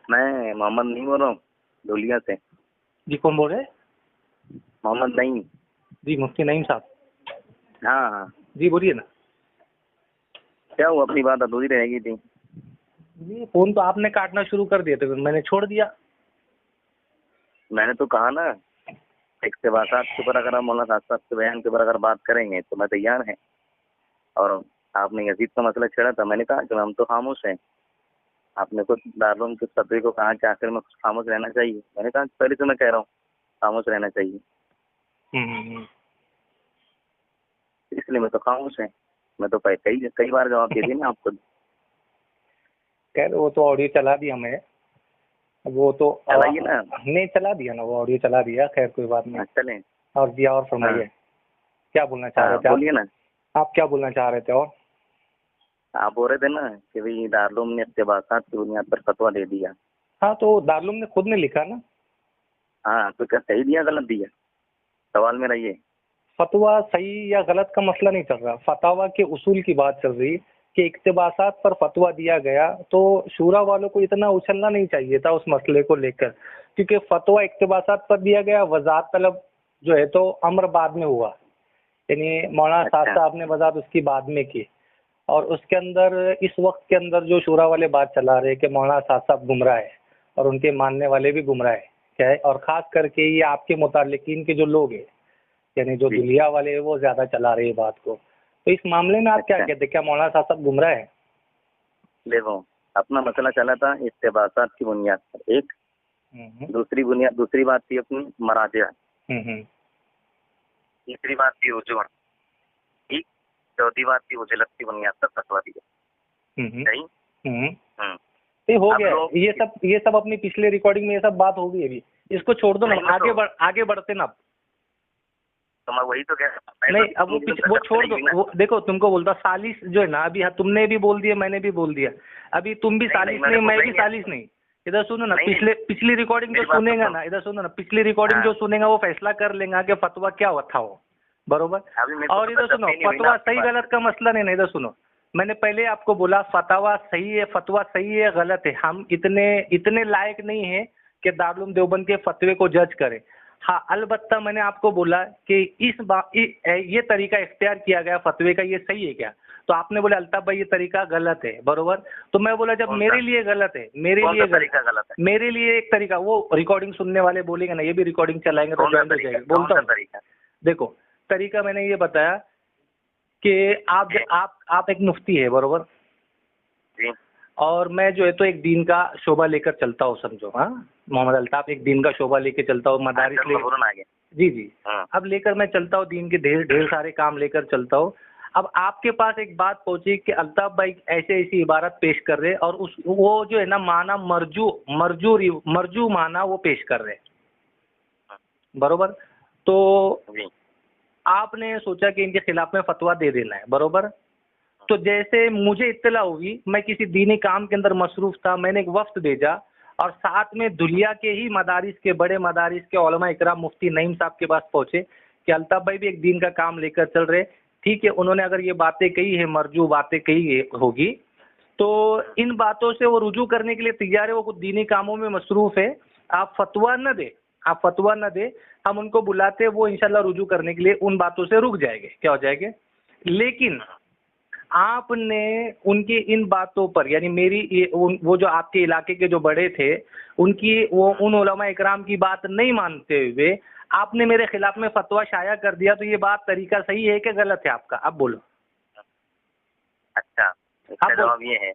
मैं मोहम्मद नहीं बोल रहा हूँ, धुलिया से। जी कौन बोल रहे हैं? मोहम्मद नईम। जी मुफ्ती नईम साहब। हाँ हाँ। जी बोलिए ना। क्या हुआ, अपनी बात अधूरी रह गई थी। जी फोन तो आपने काटना शुरू कर दिया तो मैंने छोड़ दिया। मैंने तो कहा ना, इक़्तिबासात के ऊपर अगर आप मौलाना साहब के बयान के ऊपर अगर बात करेंगे तो मैं तैयार है। और आपने यजीद का मसला छेड़ा था, मैंने कहा कि हम तो खामोश हैं। आपने खुद दारुल के फतवे को कहा कि आखिर में खामोश रहना चाहिए। मैंने कहा पहले तो मैं कह रहा हूँ खामोश रहना चाहिए, इसलिए मैं तो खामोश है। मैं तो कई कई बार जवाब दे दिया ना आपको। खैर वो तो ऑडियो चला दिया मैं, वो तो चलाइए ना। नहीं चला दिया ना, वो ऑडियो चला दिया। खैर कोई बात नहीं। चलें। और दिया और फरमाइए। हाँ क्या बोलना चाह रहे हाँ, थे बोलिए ना। आप क्या बोलना चाह रहे थे? और आप बोल रहे थे ना कि भाई दारुल ने इक़्तिबासात की बुनियाद पर फतवा दे दिया। हाँ तो दारुल ने खुद ने लिखा ना। हाँ तो क्या सही दिया गलत दिया, सवाल मेरा ये। फतवा सही या गलत का मसला नहीं चल रहा, फतावा के उसूल की बात चल रही कि इक़्तिबासात पर फतवा दिया गया। तो शूरा वालों को इतना उछलना नहीं चाहिए था उस मसले को लेकर, क्योंकि फतवा इक़्तिबासात पर दिया गया, वज़ात तलब जो है तो अम्र बाद में हुआ, यानी मौलाना साहब अच्छा साहब ने वज़ात उसकी बाद में की। और उसके अंदर इस वक्त के अंदर जो शूरा वाले बात चला रहे कि मौलाना साहब गुमराह है और उनके मानने वाले भी गुमराह है, क्या है, और ख़ास करके ये आपके मुतालिकीन के जो लोग हैं यानी जो जी। दुलिया वाले हैं वो ज़्यादा चला रहे हैं बात को। तो इस मामले में आप क्या अच्छा कहते हैं, क्या मौलाना साहब गुमराह है? देखो, अपना मसला चला था इक़्तिबासात की बुनियाद पर एक, दूसरी बात थी अपनी मराजिया, तीसरी बात थी उजून, ठीक, चौथी बात थी उजलत की बुनियाद पर फतवा दिया। सही। तो हो अब गया लोग ये सब अपनी पिछले रिकॉर्डिंग में ये सब बात हो गई। अभी इसको छोड़ दो ना, नहीं, मैं आगे बढ़ते ना। तो मैं वही तो कह रहा हूं। नहीं अब वो छोड़ दो, वो देखो तुमको बोलता सालिस जो है ना, अभी तुमने भी बोल दिया मैंने भी बोल दिया, अभी तुम भी सालिस नहीं मैं भी सालिस नहीं। इधर सुनो ना, पिछली रिकॉर्डिंग जो सुनेगा ना, इधर सुनो ना, पिछली रिकॉर्डिंग जो सुनेगा वो फैसला कर लेगा कि फतवा क्या हुआ था वो, बरोबर। और इधर सुनो, फतवा सही गलत का मसला नहीं ना, इधर सुनो, मैंने पहले आपको बोला फतवा सही है, फतवा सही है गलत है, हम इतने लायक नहीं है कि दारुल उलूम देवबंद के फतवे को जज करें। हाँ अलबत्ता मैंने आपको बोला कि ये तरीका इख्तियार किया गया फतवे का, ये सही है क्या? तो आपने बोला अल्ताफ भाई ये तरीका गलत है, बरोबर। तो मैं बोला जब मेरे लिए गलत है, मेरे लिए एक तरीका, वो रिकॉर्डिंग सुनने वाले बोलेंगे ना, ये भी रिकॉर्डिंग चलाएंगे तो जॉइन हो जाएगी। बोलता हूँ, देखो तरीका मैंने ये बताया कि आप एक मुफ्ती है, बरोबर, और मैं जो है तो एक दीन का शोभा लेकर चलता हूँ, समझो। हाँ मोहम्मद अल्ताफ एक दीन का शोभा लेकर चलता हूँ, मदारिस ले जी अब लेकर मैं चलता हूँ, दीन के ढेर सारे काम लेकर चलता हूँ। अब आपके पास एक बात पहुंची कि अल्ताफ भाई ऐसे ऐसी इबारत पेश कर रहे और वो जो है ना माना मरजू माना वो पेश कर रहे, बरोबर। तो आपने सोचा कि इनके खिलाफ में फतवा दे देना है, बरोबर। तो जैसे मुझे इत्तला हुई, मैं किसी दीनी काम के अंदर मसरूफ था, मैंने एक वफ्द भेजा और साथ में दुलिया के ही मदारिस के बड़े मदारिस के उलमा इकराम मुफ्ती नईम साहब के पास पहुंचे कि अल्ताफ भाई भी एक दीन का काम लेकर चल रहे, ठीक है, उन्होंने अगर ये बातें कही है, मरजू बातें कही होगी, तो इन बातों से वो रुजू करने के लिए तैयार है, वो कुछ दीनी कामों में मसरूफ है, आप फतवा न दे, हम उनको बुलाते, वो इंशाल्लाह रुजू करने के लिए उन बातों से रुक जाएंगे, क्या हो जाएंगे। लेकिन आपने उनकी इन बातों पर, यानी वो जो आपके इलाके के जो बड़े थे उनकी उन उलमा इकराम की बात नहीं मानते हुए आपने मेरे खिलाफ में फतवा शाया कर दिया, तो ये बात तरीका सही है कि गलत है आपका? अब बोलो। अच्छा, इसका जवाब ये है,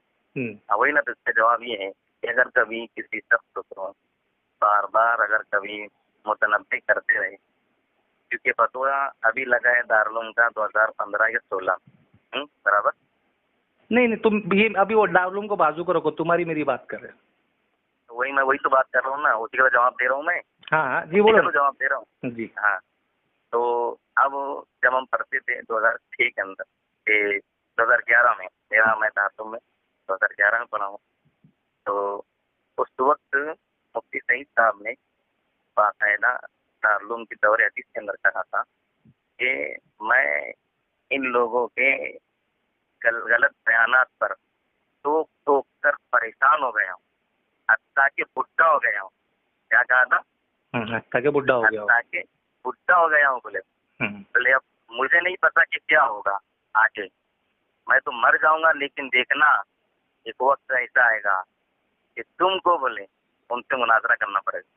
वही ना, तो इसका जवाब ये है कि अगर कभी किसी शख्स को बार बार अगर कभी मुतनब्बे करते रहे, क्योंकि फतवा अभी लगा है दारुल उलूम का 2015 या 16, बराबर। नहीं तुम ये अभी वो दारुल उलूम को बाजू को रखो, तुम्हारी मेरी बात कर रहे हो। तो वही तो बात कर रहा हूँ ना, उसी का जवाब दे रहा हूँ मैं। हाँ जी बोलो। तो जवाब दे रहा हूँ जी हाँ। तो अब जब हम पढ़ते थे 2006 के अंदर, 2011 में मैं तासुब में 2011 में पढ़ा हूँ, तो उस वक्त मुफ्ती सईद साहब ने बाकायदा दारुल उलूम की दौरे हदीस के अंदर कहा था कि मैं इन लोगों के गलत बयानात पर टोक कर परेशान हो गया हूँ। हत्ता के बुढ़ा हो गया हूँ। क्या कहा था? हत्ता के बुढ़ा हो गया हूँ। हत्ता के बुढ़ा हो गया हूँ बोले। बोले अब मुझे नहीं पता कि क्या होगा आगे, मैं तो मर जाऊंगा, लेकिन देखना एक वक्त ऐसा आएगा कि तुमको बोले उनसे मुनाजरा करना पड़ेगा,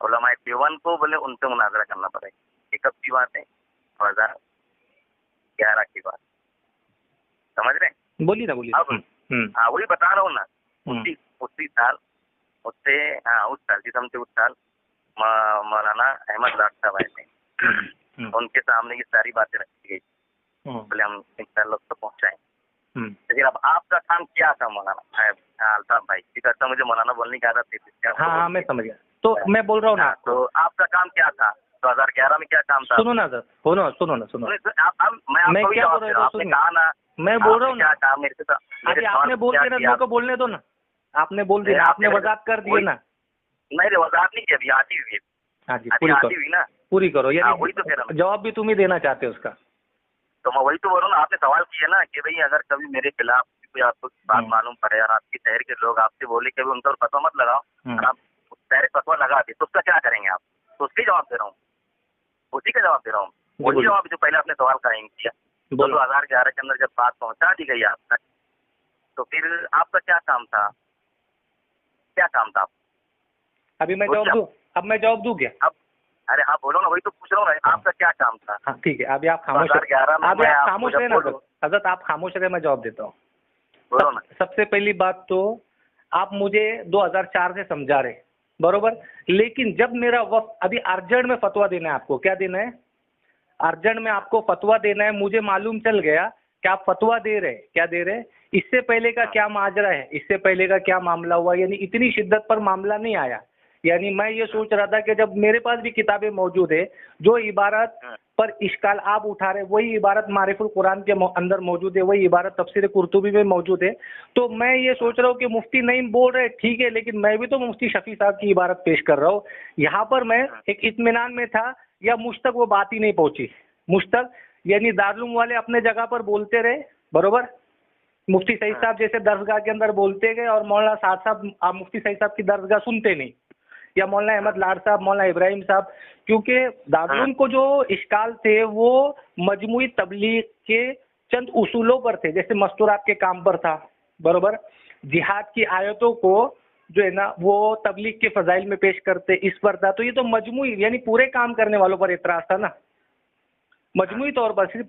उलमाए देवन को बोले उनसे मुनाजरा करना पड़ेगा। ये कब की बात है? 2011 की बात, समझ रहे? बोलिए ना, बोलिए। अब हाँ वही बता रहा हूँ ना, उसी साल उस साल जिसम उस साल मौलाना अहमद लाट साहब आए थे, उनके सामने ये सारी बातें रखी गई, बोले हम इंशाअल्लाह तो पहुंचाएं। लेकिन अब आपका काम क्या था मौलाना अल्ताफ भाई? करता मुझे मौलाना बोलने की आदत थी। हाँ मैं समझ गया। तो मैं बोल रहा हूँ ना, तो आपका काम क्या था 2011 में? क्या काम था? सुनो ना सर, सुनो ना। मैं क्या बोल रहा हूँ, कहा ना, मैं बोल रहा हूँ ना, क्या मेरे से अभी आपने बोल दिया ना, मेरे को बोलने दो ना। आपने बोल दिया, आपने वजाहत कर दिए ना। नहीं वजाहत नहीं की, अभी आती हुई। हाँ जी, पूरी करो। वही तो फिर जवाब भी तुम ही देना चाहते हो उसका। तो मैं वही तो बोल रहा हूँ ना, आपने सवाल किया ना कि भाई अगर कभी मेरे खिलाफ कोई आपको बात मालूम पड़े और आपके शहर के लोग आपसे बोले कि उनका फतवा मत लगाओ, और आप डायरेक्ट फतवा लगा दे, तो उसका क्या करेंगे आप? तो उसके जवाब दे रहा हूँ, उसी का जवाब दे रहा हूँ। वही जवाब जो पहले आपने सवाल करेंगे किया। 2011 के अंदर जब बात पहुंचा दी गई आप तक, तो फिर आपका क्या काम था? क्या काम था? अभी मैं जवाब दूं? अब मैं जवाब दूं क्या? अब अरे हाँ बोलो ना, वही तो पूछ रहा हूँ, आपका क्या काम था? हाँ ठीक है, अभी आप खामोश रहे ना हजरत, आप खामोश रहे, मैं जवाब देता हूँ। बोलो ना। सबसे पहली बात तो आप मुझे 2004 से समझा रहे, बरोबर, लेकिन जब मेरा वक्त अभी अर्जेंट में फतवा देना है आपको, क्या देना है? अर्जेंट में आपको फतवा देना है। मुझे मालूम चल गया कि आप फतवा दे रहे, क्या दे रहे, इससे पहले का क्या माजरा है, इससे पहले का क्या मामला हुआ, यानी इतनी शिद्दत पर मामला नहीं आया। यानी मैं ये सोच रहा था कि जब मेरे पास भी किताबें मौजूद है, जो इबारत पर इश्काल आप उठा रहे वही इबारत मारिफुल कुरान के अंदर मौजूद है, वही इबारत तफसीर कुर्तुबी में मौजूद है। तो मैं ये सोच रहा हूँ कि मुफ्ती नहीं बोल रहे, ठीक है, लेकिन मैं भी तो मुफ्ती शफी साहब की इबारत पेश कर रहा हूँ। यहाँ पर मैं एक इत्मीनान में था, या मुझ तक वो बात ही नहीं पहुंची। मुझ तक यानी दारुल वाले अपने जगह पर बोलते रहे, बरोबर, मुफ्ती सईद साहब जैसे दरगाह के अंदर बोलते गए, और मौलाना साद साहब आप मुफ्ती सईद साहब की दरगाह सुनते नहीं, या मौलाना अहमद लाड साहब, मौलाना इब्राहिम साहब, क्योंकि दारुल को जो इश्काल थे वो मजमुई तबलीग के चंद उसूलों पर थे, जैसे मस्तूरात के काम पर था, बरोबर, जिहाद की आयतों को जो है ना वो तबलीग के फजाइल में पेश करते, इस पर था। तो ये तो मजमुई यानी पूरे काम करने वालों पर एतराज था ना, मजमुई तौर पर, सिर्फ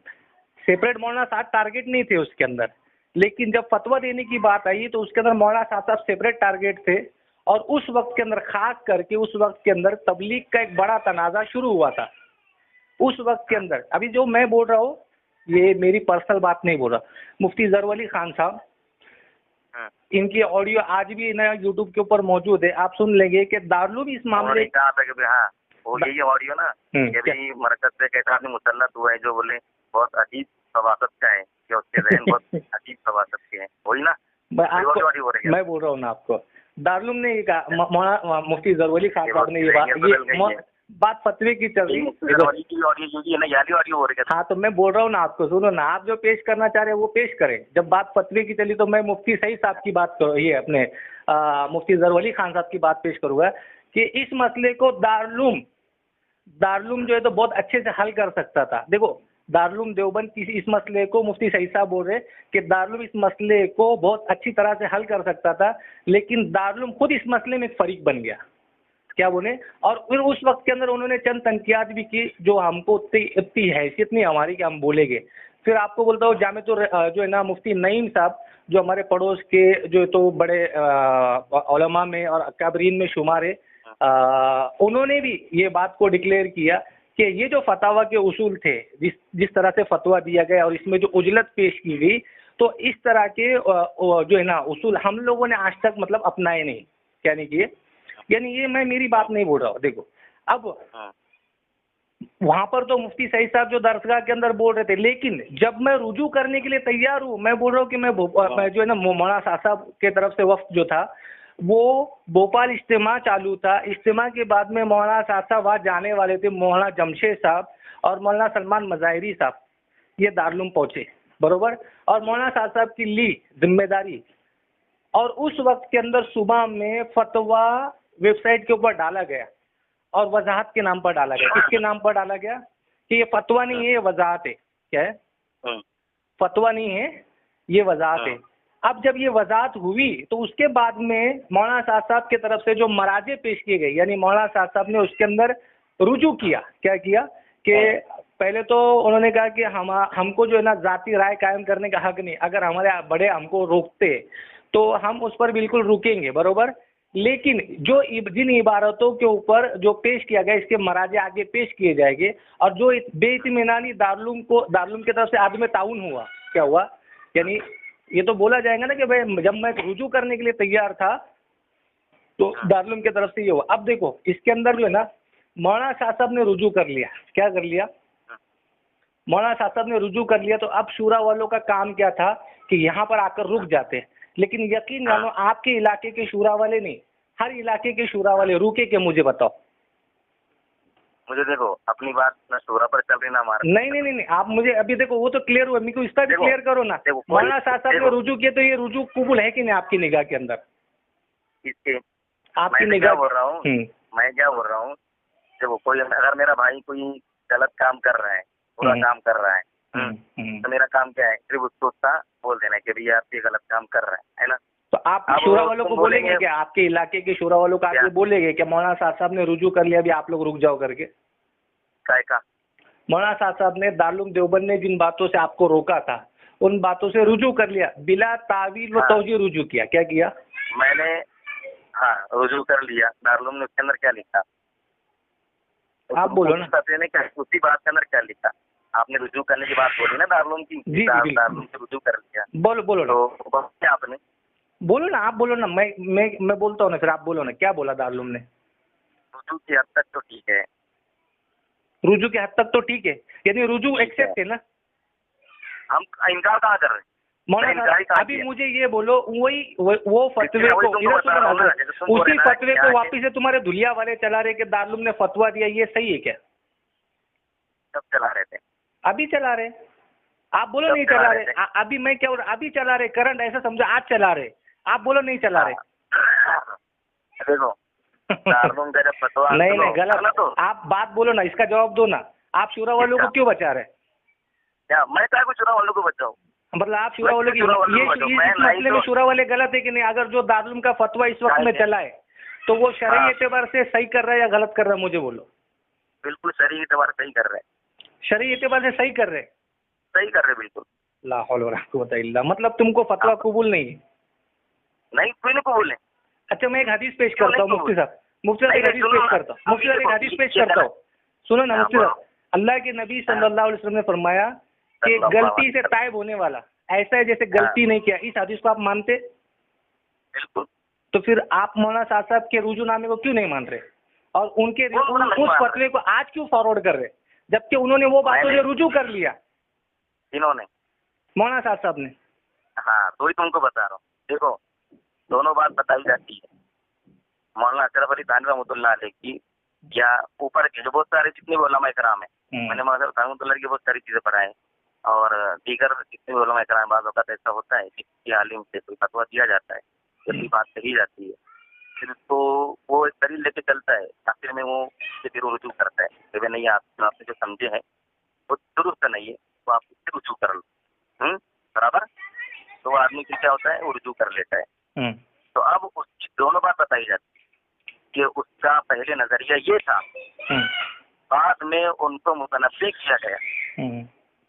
सेपरेट मौलाना साहब टारगेट नहीं थे उसके अंदर। लेकिन जब फतवा देने की बात आई तो उसके अंदर मौलाना साहब सेपरेट टारगेट थे, और उस वक्त के अंदर खास करके उस वक्त के अंदर तबलीग का एक बड़ा तनाज़ा शुरू हुआ था उस वक्त के अंदर। अभी जो मैं बोल रहा हूँ ये मेरी पर्सनल बात नहीं बोल रहा, मुफ्ती ज़रवर अली खान साहब, इनकी ऑडियो आज भी ना यूट्यूब के ऊपर मौजूद है, आप सुन लेंगे कि दारुल इस मामले यही ऑडियो ना कि भी मरकज से कैसा आदमी मुसल्लत हुआ है, जो बोले बहुत अजीब फवासत का है, कि उसके ज़हन बहुत अजीब फवासत के हैं, वही ना। मैं बोल रहा हूँ ना आपको, दारुल ने ये कहा, मुफ्ती ज़रवर अली खान साहब ने ये बात फतवे की चल रही है। हाँ तो मैं बोल रहा हूँ ना आपको, सुनो ना, आप जो पेश करना चाह रहे हैं वो पेश करें। जब बात फतवे की चली तो मैं मुफ्ती सईद साहब की बात करूँ, ये अपने मुफ्ती ज़रवर अली खान साहब की बात पेश करूँगा कि इस मसले को दारुल जो है तो बहुत अच्छे से हल कर सकता था। देखो दारुल देवबंद की इस मसले को मुफ्ती सईद साहब बोल रहे कि दारुल इस मसले को बहुत अच्छी तरह से हल कर सकता था, लेकिन दारुल खुद इस मसले में एक फरीक बन गया, क्या बोले, और फिर उस वक्त के अंदर उन्होंने चंद तनकियात भी की जो हमको इतनी हैसियत नहीं हमारी कि हम बोलेंगे। फिर आपको बोलता हूँ जामे तो जो है ना मुफ्ती नईम साहब, जो हमारे पड़ोस के जो तो बड़े उलमा में और अकाबरीन में शुमार है, उन्होंने भी ये बात को डिक्लेयर किया कि ये जो फतावा के उसूल थे, जिस तरह से फतवा दिया गया और इसमें जो उजलत पेश की गई, तो इस तरह के जो है ना उसूल हम लोगों ने आज तक मतलब अपनाए नहीं, क्या नहीं किए। यानी ये मैं मेरी बात नहीं बोल रहा हूँ। देखो अब वहां पर तो मुफ्ती सईद साहब जो दरगाह के अंदर बोल रहे थे, लेकिन जब मैं रुजू करने के लिए तैयार हूँ, मैं बोल रहा हूँ कि मैं जो है ना मौलाना साहब के तरफ से वफ्द जो था वो भोपाल इज्तिमा चालू था। इज्तिमा के बाद में मौलाना साहब वहाँ जाने वाले थे, मौलाना जमशेद साहब और मौलाना सलमान मज़ाहिरी साहब ये दारुल पहुंचे, बरोबर, और मौलाना साहब की ली जिम्मेदारी और उस वक्त के अंदर सुबह में फतवा वेबसाइट के ऊपर डाला गया और वजाहत के नाम पर डाला गया। किसके नाम पर डाला गया कि ये फतवा नहीं है, ये वजाहत है। क्या है? फतवा नहीं है, ये वजाहत है। अब जब ये वजाहत हुई तो उसके बाद में मौलाना साहब की तरफ से जो मराजे पेश किए गए, यानी मौलाना साहब ने उसके अंदर रुजू किया। क्या किया कि पहले तो उन्होंने कहा कि हमको जो है ना जाती राय कायम करने का हक नहीं, अगर हमारे बड़े हमको रोकते तो हम उस पर बिल्कुल रुकेंगे, बरोबर। लेकिन जो जिन इबारतों के ऊपर जो पेश किया गया, इसके मराजे आगे पेश किए जाएंगे। और जो बेइत्मीनानी दारुल की तरफ से आदम ताउन हुआ, क्या हुआ, यानी ये तो बोला जाएगा ना कि भाई जब मैं रुजू करने के लिए तैयार था तो दारुल की तरफ से ये हुआ। अब देखो इसके अंदर जो है ना मौलाना साहब ने रुजू कर लिया। क्या कर लिया? मौलाना साहब ने रुजू कर लिया। तो अब शूरा वालों का काम क्या था कि यहाँ पर आकर रुक जाते। लेकिन यकीन जानो आपके इलाके के शूरा वाले नहीं, हर इलाके के शूरा वाले रुके के मुझे बताओ। मुझे देखो अपनी बात ना शूरा पर चल रही ना हमारा। नहीं, आप मुझे अभी देखो वो तो क्लियर हुआ, मेरे को इसका भी क्लियर करो ना। मौलाना साहब ने रुजू किया तो ये रुजू कबूल है कि नहीं आपकी निगाह के अंदर? इसके आपकी निगाह बोल रहा हूँ, मैं क्या बोल रहा हूँ, देखो कोई अगर मेरा भाई कोई गलत काम कर रहा है, बुरा काम कर रहा है, तो मेरा काम क्या है, सिर्फ उसको बोल देना कि भैया आप ये गलत काम कर रहे है ना। तो आप शूरा वालों को बोलेंगे क्या? आपके इलाके के शूरा वालों को आके बोलेंगे क्या मौलाना साहब ने रुजू कर लिया, अभी आप लोग रुक जाओ करके? काय का? मौलाना साहब ने दारुल देवबंद ने जिन बातों से आपको रोका था उन बातों से रुजू कर लिया, बिला तावील व तौजीह रुजू किया। क्या किया? मैंने रुजू कर लिया। दारुल ने उसके अंदर क्या लिखा आप बोलो ना। ने क्या उसी बात के अंदर क्या लिखा? आपने रुजू करने की बात बोली ना दारुल की, दारुल से रुजू कर लिया। बोलो ना। तो क्या आपने बोलो ना, आप बोलो ना, मैं बोलता हूँ ना, फिर आप बोलो ना, क्या बोला दारुल ने? रुजू की हद तक तो ठीक है। रुजू की हद तक तो ठीक है, यानी रुजू एक्सेप्ट है ना? हम इनकार कहाँ कर रहे हैं? मौलाना अभी मुझे ये बोलो, वो फतवे को उसी फतवे को वापिस से तुम्हारे धुलिया वाले चला रहे कि दारुल ने फतवा दिया, ये सही है क्या? कब चला रहे थे? अभी चला रहे। आप बोलो नहीं चला रहे। अभी मैं क्या बोल रहा, अभी चला रहे, करंट ऐसा समझो आज चला रहे। आप बोलो नहीं चला रहे। देखो नहीं गलत, आप बात बोलो ना, इसका जवाब दो ना। आप शूरा वालों को क्यों बचा रहे? क्या मैं को शूरा वालों को बचाऊं? मतलब आप शूरा वालों की इस मसले में शूरा वाले गलत है कि नहीं? अगर जो दारुल का फतवा इस वक्त में चला है तो वो शरई एतबार से सही कर रहा है या गलत कर रहा है, मुझे बोलो। बिल्कुल शरई एतबार सही कर रहे हैं। शरई एतबार से सही कर रहे हैं? सही कर रहे बिल्कुल। ला हौल वला कुव्वता इल्ला, मतलब तुमको फतवा कबूल नहीं है? नहीं, कोई नहीं कबूल है। अच्छा मैं एक हदीस पेश करता हूँ मुफ्ती साहब, एक हदीस पेश करता हूँ, मुफ्ती साहब एक हदीस पेश करता हूँ, सुनो ना मुफ्ती साहब। अल्लाह के नबी सल्लल्लाहु अलैहि वसल्लम ने फरमाया कि गलती से ताइब होने वाला ऐसा है जैसे गलती नहीं किया। इस हदीस को आप मानते? बिल्कुल। तो फिर आप मौलाना साहब के रुजूनामे को क्यों नहीं मान रहे और उनके उस फतवे को आज क्यों फॉरवर्ड कर रहे, जबकि उन्होंने वो बातों से रुजू कर लिया? इन्होंने मौलाना साहब ने। हाँ तो ही तुमको बता रहा हूँ। देखो दोनों बात बताई जाती है। मौलाना अशरफ अली थानवी रहमतुल्लाह अलैह की या ऊपर के जो बहुत सारे जितने भी उलमा इकराम है, मैंने मौलाना अशरफ रहमतुल्लाह की बहुत सारी चीजें पढ़ाई और दीगर जितने भी उलमा इकराम, बाज़ औक़ात ऐसा होता है कि किसी आलिम से कोई फतवा दिया जाता है, जब बात कही जाती है फिर तो वो एक दलील लेके चलता है, आखिर में वो फिर रुजू करता है कि नहीं आपने जो समझे हैं वो दुरुस्त नहीं है, तो आप उससे रुजू कर लो। बराबर। तो आदमी फिर क्या होता है, वो रुजू कर लेता है। तो अब उसकी दोनों बात बताई जाती है कि उसका पहले नजरिया ये था, बाद में उनको मुतनब्बे किया गया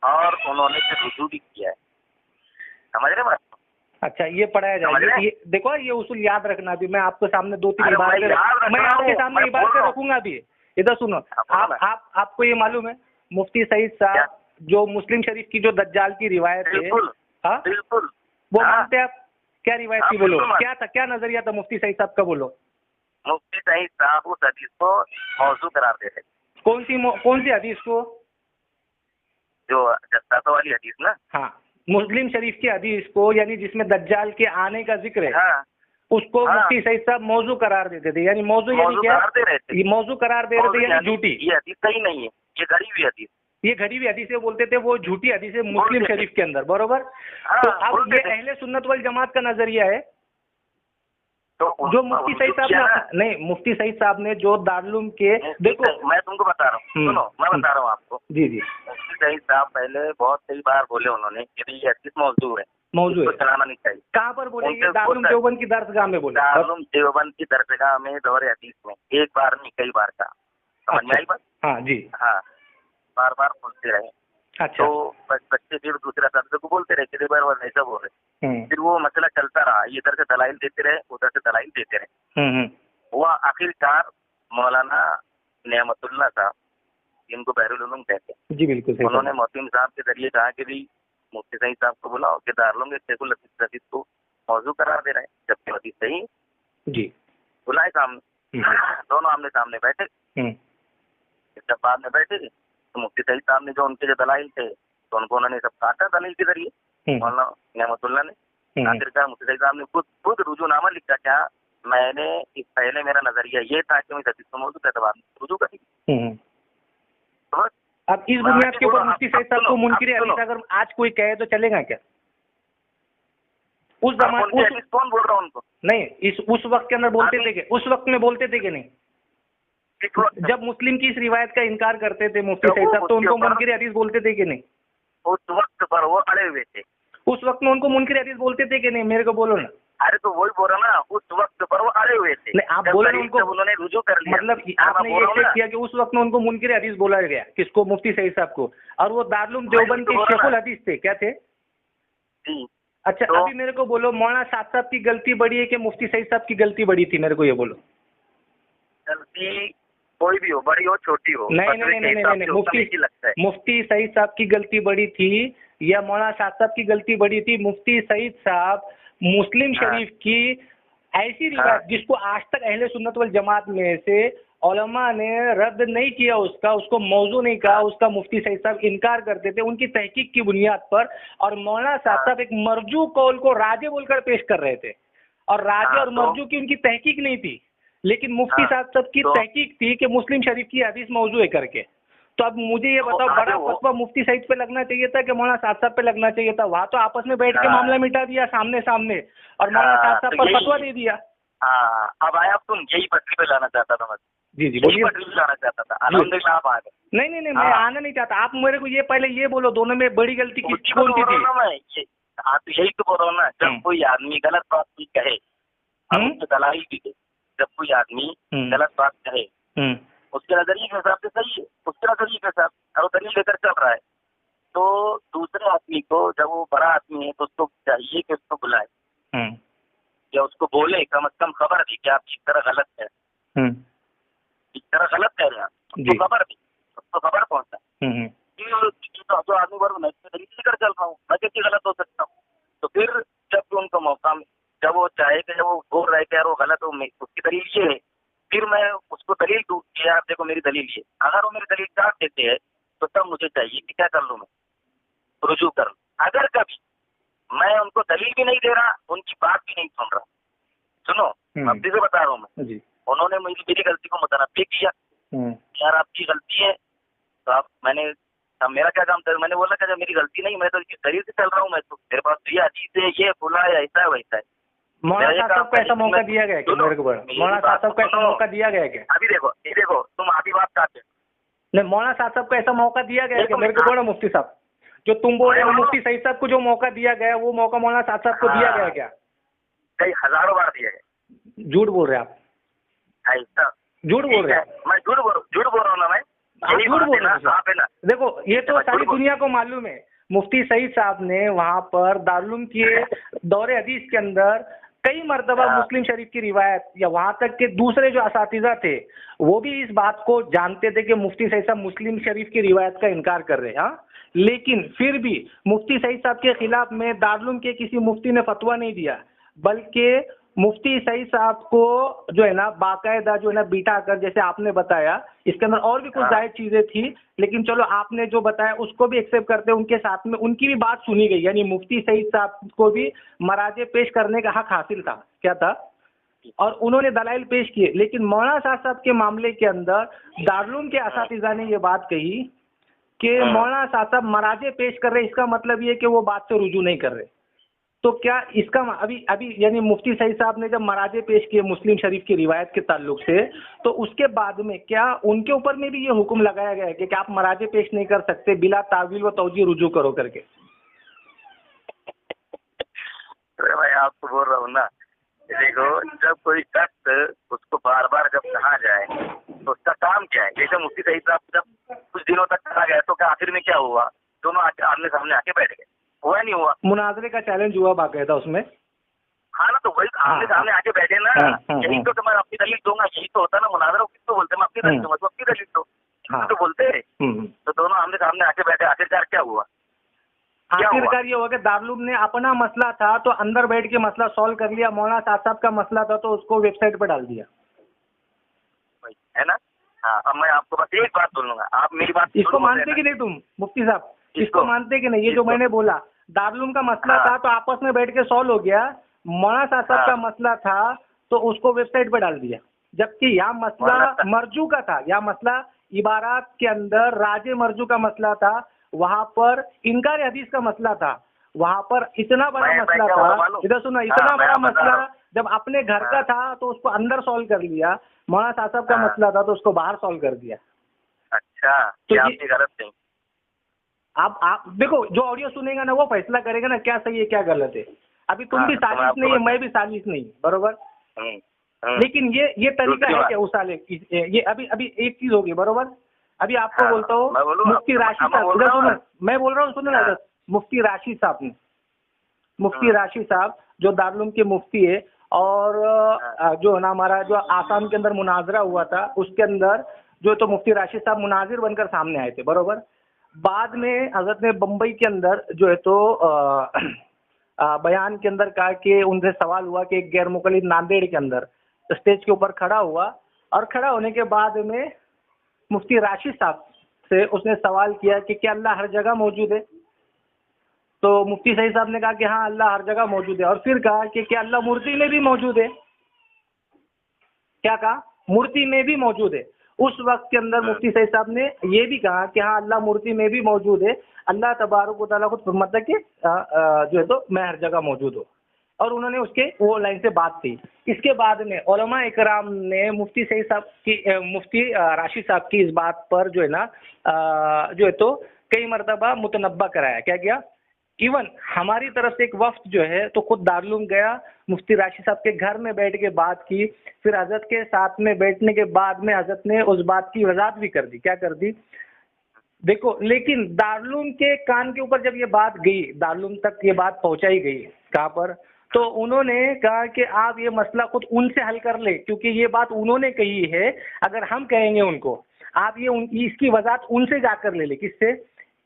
और उन्होंने फिर रुजू भी किया है। समझ रहे बात? अच्छा ये पढ़ाया जाए, ये देखो ये उसूल याद रखना। अभी मैं आपके सामने 2-3 इबारतें मैं आपके सामने इबारतें रखूंगा। अभी इधर सुनो, आपको ये मालूम है मुफ्ती सईद साहब जो मुस्लिम शरीफ की जो दज्जाल की रिवायत है, बिल्कुल वो मानते हैं आप? क्या रिवायत थी बोलो, क्या था, क्या नजरिया था मुफ्ती सईद साहब का बोलो? मुफ्ती सईद साहब उस हदीस को मौजू करार देते। कौन सी हदीस को? जो जस्सासों वाली हदीस ना। हाँ, मुस्लिम शरीफ की हदीस को, यानी जिसमें दज्जाल के आने का जिक्र है। हाँ, उसको मुफ्ती सईद साहब मौजू करार देते थे। यानी मौजू यानी क्या? ये मौजू करार दे रहे थे यानी झूठी। ये हदीस सही नहीं है, ये घड़ी हुई हदीस, ये घड़ी हुई हदीसें बोलते थे, वो झूठी हदीसें मुस्लिम शरीफ के अंदर, बरोबर। तो अब ये अहले सुन्नत वल जमात का नजरिया है तो जो मुफ्ती सईद साहब ने, नहीं मुफ्ती सईद साहब ने जो दारुल के, देखो मैं तुमको बता रहा हूँ, सुनो मैं बता रहा हूँ आपको। जी जी। मुफ्ती सईद साहब पहले बहुत कई बार बोले उन्होंने कि ये हदीस मौजू है, चलाना नहीं चाहिए। कहाँ पर बोले? दारुल देवबंद की दरगाह में बोले। दारुल देवबंद की दरगाह में दौरे हदीस में एक बार नहीं कई बार का। समझ में आई बात? हाँ जी। हाँ, बार बार बोलते रहे। अच्छा। तो बच्चे फिर दूसरा शब्द को बोलते रहे कि बार बार ऐसा बोल रहे। फिर वो मसला चलता रहा, इधर से दलाइल देते रहे, उधर से दलाइल देते रहे। वो आखिरकार मौलाना नेमतुल्लाह साहब, जिनको बहरुल उलूम कहते हैं, जी बिल्कुल, उन्होंने मोहतिम साहब के जरिए कहा कि भाई मुफ्ती सईद साहब को बुलाओ कि दारुल शेखुल हदीस को मौजू करार दे रहे हैं, जबकि हदीस सही जी। बुलाए सामने, दोनों आमने सामने बैठे। जब बाद में बैठे तो मुफ्ती सईद साहब ने जो उनके जो दलाइल थे तो उन्होंने सब काटा दलील के जरिए, मौलाना नेमतुल्लाह ने। आखिरकार मुफ्ती सईद साहब ने खुद रुजूनामा लिखा, क्या मैंने इस पहले मेरा नजरिया ये था कि मैं हदीस को मौजू कहता, बाद में रुजू करी। अब इस बुनियाद के ऊपर मुफ्ती सईद साहब को मुनकिर हदीस अगर आज कोई कहे तो चलेगा क्या? उस जमाने कौन बोल रहा हूँ उनको? नहीं, उस वक्त के अंदर बोलते थे कि, उस वक्त में बोलते थे कि नहीं, जब मुस्लिम की इस रिवायत का इनकार करते थे मुफ्ती सईद साहब तो उनको मुनकिर हदीस बोलते थे कि नहीं? उस वक्त पर वो अड़े हुए थे, उस वक्त में उनको मुनकिर हदीस बोलते थे कि नहीं? मेरे को बोलो ना। अरे तो वही बोल रहा ना, उस वक्त पर वो अड़े हुए थे। नहीं, आप बोले उनको, उन्होंने रुजू कर लिया, मतलब आपने ये एक्सेप्ट किया कि उस वक्त में उनको मुनकिर हदीस बोला गया, किसको? मुफ्ती सईद साहब को। और वो दारुल देवबंद के शेखुल हदीस थे, क्या थे? अच्छा, तो अभी मेरे को बोलो, मौलाना साहब की गलती बड़ी है कि मुफ्ती सईद साहब की गलती बड़ी थी? मेरे को ये बोलो। गलती कोई भी हो, बड़ी हो छोटी हो, नहीं नहीं नहीं नहीं, मुफ्ती सईद साहब की गलती बड़ी थी या मौलाना साहब की गलती बड़ी थी? मुफ्ती सईद साहब मुस्लिम शरीफ की ऐसी रिवायत जिसको आज तक अहले सुन्नत वल जमात में से उलमा ने रद्द नहीं किया, उसको मौजू नहीं कहा, उसका मुफ्ती सईद साहब इनकार करते थे उनकी तहकीक की बुनियाद पर, और मौलाना साहब एक मरजू कौल को राजे बोलकर पेश कर रहे थे, और राजे और मरजू की उनकी तहकीक नहीं थी, लेकिन मुफ्ती साहब की तहकीक थी कि मुस्लिम शरीफ की हदीस मौजू है करके। तो अब मुझे ये बताओ, बड़ा फतवा मुफ्ती सईद पे लगना चाहिए था कि मौलाना साहब पे लगना चाहिए था? वहाँ तो आपस में बैठ के मामला मिटा दिया सामने सामने, और मौलाना साहब पर फतवा दे दिया। अब आया, अब तुम यही पटरी पे लाना चाहता था? जी जी बोलिए। पटरी पे लाना चाहता था, अल्हम्दुलिल्लाह आप आ गए। नहीं नहीं नहीं, मैं आना नहीं चाहता। आप मेरे को ये पहले ये बोलो, दोनों में बड़ी गलती किसकी कौन सी थी? तो यही तो बोल रहा हूँ ना, जब कोई आदमी गलत बात भी कहे, दलाइल भी दे, जब कोई आदमी गलत बात कहे उसके नजरिए के हिसाब से सही है, उसके नजरिए के हिसाब से और दलील लेकर चल रहा है, तो दूसरे आदमी को, जब वो बड़ा आदमी है तो उसको चाहिए कि उसको बुलाए या उसको बोले, कम से कम खबर दी कि आप इस तरह गलत है, इस तरह गलत कह रहे हैं, उसको खबर दी, उसको खबर पहुंचा। जो आदमी वर्ग मैं दलील लेकर चल रहा हूँ, मैं कैसे गलत हो सकता हूँ? तो फिर जब उनको मौका, जब वो चाहे कि वो बोल रहे कि यार वो गलत हो, उसकी दलील ये है, फिर मैं उसको दलील दूँ कि यार देखो मेरी दलील ये, अगर वो मेरी दलील काट देते हैं तो तब मुझे चाहिए कि क्या कर लूँ, मैं रुजू कर लूँ। अगर कभी मैं उनको दलील भी नहीं दे रहा, उनकी बात भी नहीं सुन रहा, सुनो अब से बता रहा हूँ मैं, उन्होंने मेरी गलती को मुतनब्बे किया, यार आपकी गलती है, तो आप अब मेरा क्या काम था? मैंने बोला कि मेरी गलती नहीं, मैं तो दलील से चल रहा हूँ, मैं तो मेरे पास ये चीज है, ये खुला है, ऐसा है वैसा है। मौलाना साहब को ऐसा मौका दिया गया क्या? मेरे को मौलाना साहब को ऐसा मौका दिया गया क्या? अभी देखो, ये देखो, तुम अभी बात काटते नहीं, मौलाना साहब को ऐसा मौका दिया गया क्या? मेरे को बोलो मुफ्ती साहब, जो तुम बोल रहे हो मुफ्ती सईद साहब को जो मौका दिया गया, वो मौका मौलाना साहब को दिया गया क्या? कई हजारों बार दिया गया। झूठ बोल रहे आप, ऐसा झूठ बोल रहे हैं। मैं झूठ बोल रहा हूँ ना, मैं झूठ बोल रहे हैं। देखो ये तो सारी दुनिया को मालूम है, मुफ्ती सईद साहब ने वहाँ पर दारुल के दौरे हदीस के अंदर कई मर्तबा मुस्लिम शरीफ की रिवायत, या वहाँ तक के दूसरे जो असातिज़ा थे वो भी इस बात को जानते थे कि मुफ्ती सईद साहब मुस्लिम शरीफ की रिवायत का इनकार कर रहे हैं। हाँ, लेकिन फिर भी मुफ्ती सईद साहब के खिलाफ में दारुल के किसी मुफ्ती ने फतवा नहीं दिया, बल्कि मुफ्ती सईद साहब को जो है ना बाकायदा जो है ना बिठा कर, जैसे आपने बताया, इसके अंदर और भी कुछ जायज चीजें थी, लेकिन चलो आपने जो बताया उसको भी एक्सेप्ट करते, उनके साथ में उनकी भी बात सुनी गई, यानी मुफ्ती सईद साहब को भी मराजे पेश करने का हक हासिल था, क्या था, और उन्होंने दलाइल पेश किए। लेकिन मौलाना साहब के मामले के अंदर दारुल के असातिज़ा ने ये बात कही कि मौलाना साहब मराजे पेश कर रहे, इसका मतलब ये कि वो बात से रुजू नहीं कर रहे। तो क्या इसका अभी अभी यानी मुफ्ती सईद साहब ने जब मराजे पेश किए मुस्लिम शरीफ की रिवायत के ताल्लुक से, तो उसके बाद में क्या उनके ऊपर में भी ये हुक्म लगाया गया है कि आप मराजे पेश नहीं कर सकते, बिला तावील व तौजी रुजू करो करके? अरे भाई आपको बोल रहा हूँ ना, देखो जब कोई शख्स उसको बार बार जब कहा जाए तो उसका काम क्या है? जैसे मुफ्ती सईद साहब जब कुछ दिनों तक कहा गया तो क्या आखिर में क्या हुआ? दोनों आमने सामने आके बैठ गए, हुआ नहीं हुआ? मुनाजरे का चैलेंज हुआ बाकायदा उसमें। हाँ ना, तो वही आमने सामने आके बैठे ना, यही तो मैं अपनी दलील दूंगा, यही तो होता ना मुनाजरा। किसको बोलते हैं? मैं अपनी दलील दूंगा, तो अपनी दलील दो, तो बोलते हैं। तो दोनों आमने सामने आके बैठे, आखिरकार क्या हुआ? आखिरकार ये हुआ कि दारुल ने अपना मसला था तो अंदर बैठ के मसला सॉल्व कर लिया, मौलाना साहब का मसला था तो उसको वेबसाइट पर डाल दिया, है ना? हाँ, अब मैं आपको बस एक बात बोलूंगा, आप मेरी बात इसको मानते कि नहीं तुम मुफ्ती साहब? इसको मानते कि नहीं? ये जो मैंने बोला दारुल का मसला था तो आपस में बैठ के सॉल्व हो गया, मौलाना साहब का मसला था तो उसको वेबसाइट पर डाल दिया, जबकि यहाँ मसला मर्जू का था, यहाँ मसला इबारात के अंदर राजे मर्जू का मसला था, वहां पर इनकार हदीस का मसला था, वहां पर इतना बड़ा मसला था। इधर सुनो, इतना बड़ा मसला जब अपने घर का था तो उसको अंदर सॉल्व कर लिया, मौलाना साहब का मसला था तो उसको बाहर सॉल्व कर दिया। अच्छा, तो ये गलत नहीं। आप देखो, जो ऑडियो सुनेगा ना वो फैसला करेगा ना क्या सही है क्या गलत है। अभी तुम भी साजिश नहीं है, मैं भी साजिश नहीं, बरोबर? लेकिन ये तरीका है क्या उसाले? ये अभी एक चीज होगी, बरोबर? अभी आपको बोलता हूँ मुफ्ती राशिद साहब, मैं बोल रहा हूँ, सुनो ना, मुफ्ती राशिद साहब ने, मुफ्ती राशिद साहब जो दारुल के मुफ्ती है, और जो है ना हमारा जो आसाम के अंदर मुनाजरा हुआ था उसके अंदर जो तो मुफ्ती राशिद साहब मुनाजिर बनकर सामने आए थे, बरोबर? बाद में हजरत ने बम्बई के अंदर जो है तो बयान के अंदर कहा कि उनसे सवाल हुआ कि एक गैर मुकल्लिद नांदेड़ के अंदर स्टेज के ऊपर खड़ा हुआ, और खड़ा होने के बाद में मुफ्ती राशिद साहब से उसने सवाल किया कि क्या अल्लाह हर जगह मौजूद है? तो मुफ्ती सईद साहब ने कहा कि हाँ अल्लाह हर जगह मौजूद है, और फिर कहा कि क्या अल्लाह मूर्ति में भी मौजूद है? क्या कहा? मूर्ति में भी मौजूद है। उस वक्त के अंदर मुफ्ती सईद साहब ने ये भी कहा कि हाँ अल्लाह मूर्ति में भी मौजूद है, अल्लाह तबारक व तआला खुद फरमाता कि जो है तो मैं हर जगह मौजूद हूँ, और उन्होंने उसके वो लाइन से बात की। इसके बाद में उलमा इकराम ने मुफ्ती सईद साहब की मुफ्ती राशिद साहब की इस बात पर जो है ना जो है तो कई मरतबा मुतनब्बा कराया। क्या किया? इवन हमारी तरफ से एक वफ्द जो है तो खुद दारुल गया, मुफ्ती राशिद साहब के घर में बैठ के बात की, फिर हजरत के साथ में बैठने के बाद में हजरत ने उस बात की वजाहत भी कर दी। क्या कर दी? देखो, लेकिन दारुल के कान के ऊपर जब ये बात गई, दारुल तक ये बात पहुंचाई गई, कहाँ पर? तो उन्होंने कहा कि आप ये मसला खुद उनसे हल कर ले, क्योंकि ये बात उन्होंने कही है, अगर हम कहेंगे उनको, आप ये इसकी वजाहत उनसे जाकर ले ले। किससे?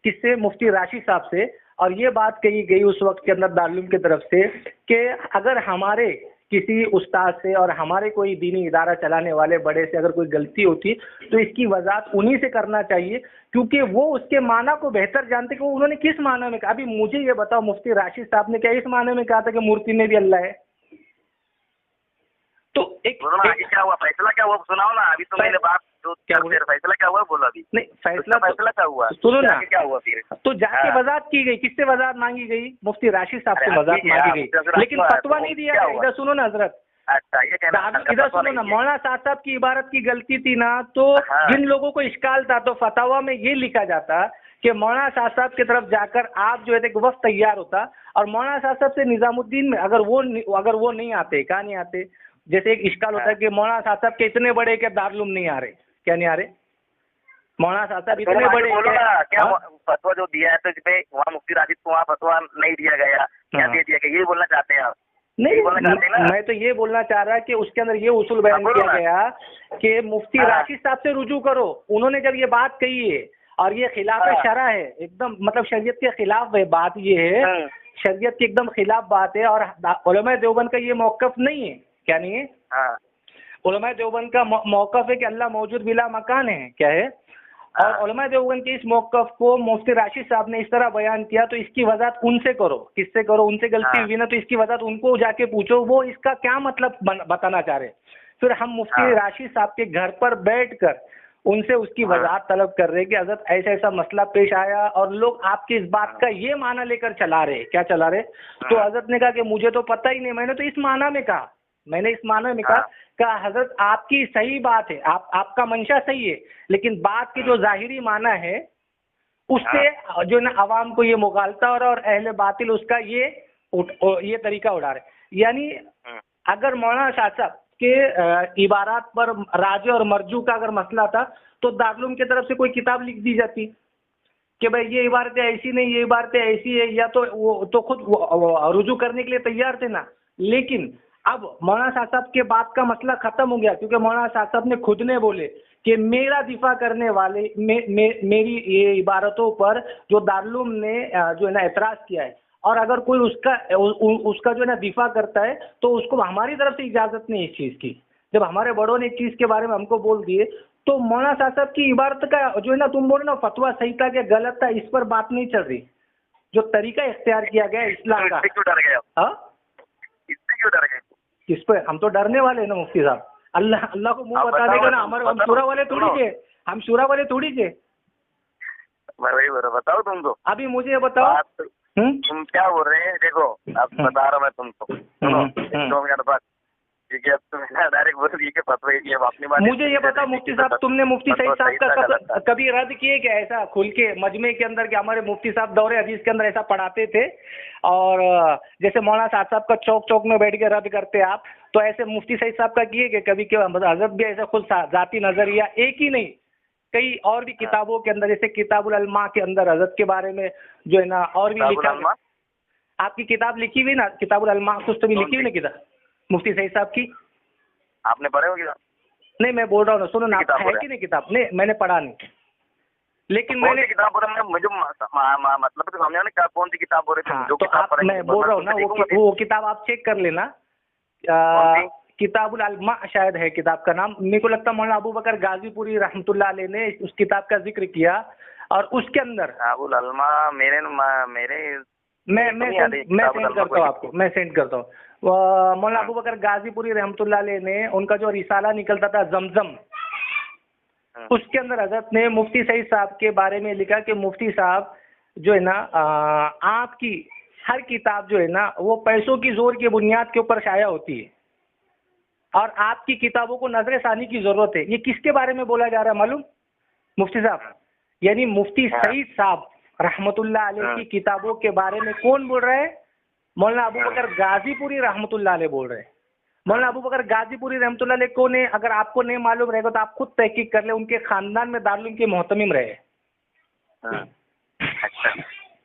किससे? मुफ्ती राशिद साहब से। और ये बात कही गई उस वक्त के अंदर दारुल की तरफ से कि अगर हमारे किसी उस्ताद से और हमारे कोई दीनी इदारा चलाने वाले बड़े से अगर कोई गलती होती तो इसकी वजाहत उन्हीं से करना चाहिए, क्योंकि वो उसके माना को बेहतर जानते कि उन्होंने किस माना में कहा। अभी मुझे ये बताओ, मुफ्ती राशिद साहब ने क्या इस माने में कहा था कि मूर्ति में भी अल्लाह है? तो क्या हुआ? फैसला क्या हुआ सुनाओ ना। अभी तो मैंने बात क्या बोले, फैसला क्या हुआ बोला अभी? नहीं, फैसला क्या हुआ सुनो ना, क्या हुआ फिर? तो जाके वजाहत की गई। किससे वजाहत मांगी गई? मुफ्ती राशिद साहब से वजाहत मांगी गई, लेकिन फतवा नहीं दिया गया। इधर सुनो ना हजरत, अच्छा ये कहना, इधर सुनो ना, मौलाना साहब की इबारत की गलती थी ना, तो जिन लोगों को इश्काल था तो फतवा में ये लिखा जाता कि मौलाना साहब की तरफ जाकर आप जो है एक वक्त तैयार होता, और मौलाना साहब से निजामुद्दीन में अगर वो नहीं आते, कहाँ नहीं आते? जैसे एक इश्काल होता है कि मौलाना साहब के इतने बड़े के दारुल नहीं आ रहे, क्या नहीं आ रहे? मौलाना साहब इतने बड़े क्या फतवा जो दिया है तो इसपे वहाँ मुफ्ती राशिद को वहाँ फतवा नहीं दिया गया, क्या दे दिया? यही बोलना चाहते हैं आप? नहीं, मैं तो ये बोलना चाह रहा कि उसके अंदर ये उसूल बयान किया गया कि मुफ्ती राशिद साहब से रुजू करो। उन्होंने जब ये बात कही है और ये खिलाफ शरअ है, एकदम मतलब शरीयत के खिलाफ है बात, ये है शरीयत के एकदम खिलाफ बात है, और उलमा देवबंद का ये मौक़िफ़ नहीं है। क्या नहीं है? उलमा देवबंद का मौक़िफ़ है कि अल्लाह मौजूद बिला मकान है। क्या है? और उलमा देवबंद के इस मौक़िफ़ को मुफ्ती राशिद साहब ने इस तरह बयान किया, तो इसकी वजाहत उनसे करो। किससे करो? उनसे गलती हुई ना, तो इसकी वजाहत उनको जाके पूछो, वो इसका क्या मतलब बताना चाह रहे। फिर हम मुफ्ती राशिद साहब के घर पर बैठकर उनसे उसकी वजाहत तलब कर रहे हैं कि हजरत ऐसा ऐसा मसला पेश आया और लोग आपकी इस बात का ये माना लेकर चला रहे, क्या चला रहे। तो हजरत ने कहा कि मुझे तो पता ही नहीं, मैंने तो इस माना में कहा, मैंने इस माना में कहा हजरत आपकी सही बात है, आपका मंशा सही है, लेकिन बात की जो जाहिरी माना है उससे जो ना अवाम को ये मुगालता और अहले बातिल उसका ये तरीका उड़ा रहे। यानी अगर मौलाना शाह साहब के इबारात पर राजे और मरजू का अगर मसला था तो दारुल की तरफ से कोई किताब लिख दी जाती कि भाई ये इबारतें ऐसी नहीं, ये इबारतें ऐसी है, या तो वो तो खुद रुजू करने के लिए तैयार थे ना। लेकिन अब मौलाना शाह साहब के बात का मसला खत्म हो गया, क्योंकि मौलाना शाह साहब ने खुद ने बोले कि मेरा दिफा करने वाले मेरी ये इबारतों पर जो दारुल ने जो है ना एतराज किया है, और अगर कोई उसका जो है ना दिफा करता है तो उसको हमारी तरफ से इजाजत नहीं इस चीज की। जब हमारे बड़ों ने एक चीज के बारे में हमको बोल दिए तो मौलाना शाह साहब की इबारत का जो है ना तुम बोलो ना फतवा सही था कि गलत था, इस पर बात नहीं चल रही। जो तरीका इख्तियार किया गया इस्लाम का, इससे क्यों डर गए? किस पे? हम तो डरने वाले हैं ना मुफ्ती साहब, अल्लाह को मुंह बता देगा ना। हमारे हम शुरा वाले थोड़ी थे, हम शुरा वाले थोड़ी थे। वही बताओ तुमको। अभी मुझे ये बताओ तुम क्या बोल रहे हैं? देखो अब बता रहा हूँ मैं तुमको, सुनो 2 मिनट बाद, क्योंकि अब तुम डायरेक्ट बोल रही है कि फतवा ये अपनी बात। मुझे ये बताओ मुफ्ती साहब, तुमने मुफ्ती सईद साहब का कभी रद्द किए क्या ऐसा खुल के मजमे के अंदर? कि हमारे मुफ्ती साहब दौरे हदीस के अंदर ऐसा पढ़ाते थे, और जैसे मौलाना साहब साहब का चौक चौक में बैठ के रद्द करते आप, तो ऐसे मुफ्ती सईद साहब का किए क्या कभी? के हजरत भी ऐसा खुद जाती नजरिया एक ही नहीं, कई और भी किताबों के अंदर, जैसे किताबुल अलमा के अंदर हजरत के बारे में जो है ना और भी लिखा। आपकी किताब लिखी हुई ना किताबुल अलमा, कुछ तो भी लिखी हुई ना किताब मुफ्ती सईद साहब की, आपने पढ़े हो किताब? नहीं मैं बोल रहा हूँ, सुनो ना, है कि नहीं किताब? नहीं मैंने पढ़ा नहीं, लेकिन मैंने किताब बोल रहा हूँ मुझे मतलब तो समझा नहीं कौन सी किताब बोल रहे थे। जो किताब पढ़े मैं बोल रहा हूँ ना वो किताब आप चेक कर लेना, किताबुल अलमा शायद है किताब का नाम। मेरे को लगता है मौलाना अबू बकर गाजीपुरी रहमतुल्लाह अलैह ने उस किताब का जिक्र किया, और उसके अंदर किताबुल अलमा मेरे मैं सेंड करता हूँ आपको, मैं सेंड करता हूँ। मौलाना अबू बकर गाजीपुरी रहमतुल्लाह अलैह ने उनका जो रिसाला निकलता था जमजम, उसके अंदर हजरत ने मुफ्ती सईद साहब के बारे में लिखा कि मुफ्ती साहब जो है ना आपकी हर किताब जो है ना वो पैसों की जोर की बुनियाद के ऊपर शाया होती है, और आपकी किताबों को नजर सानी की जरूरत है। ये किसके बारे में बोला जा रहा है मालूम? मुफ्ती साहब, यानी मुफ्ती सईद साहब रहमतुल्लाह अलैह की किताबों के बारे में कौन बोल रहा है? मौलाना अबू बकर गाजीपुरी रहमतुल्लाह अलैह बोल रहे हैं। मौलाना अबू बकर गाजीपुरी रहमतुल्लाह अलैह कौन है? अगर आपको नहीं मालूम रहेगा तो आप खुद तहकीक कर ले, उनके खानदान में दारुल के मोहतमिम रहे।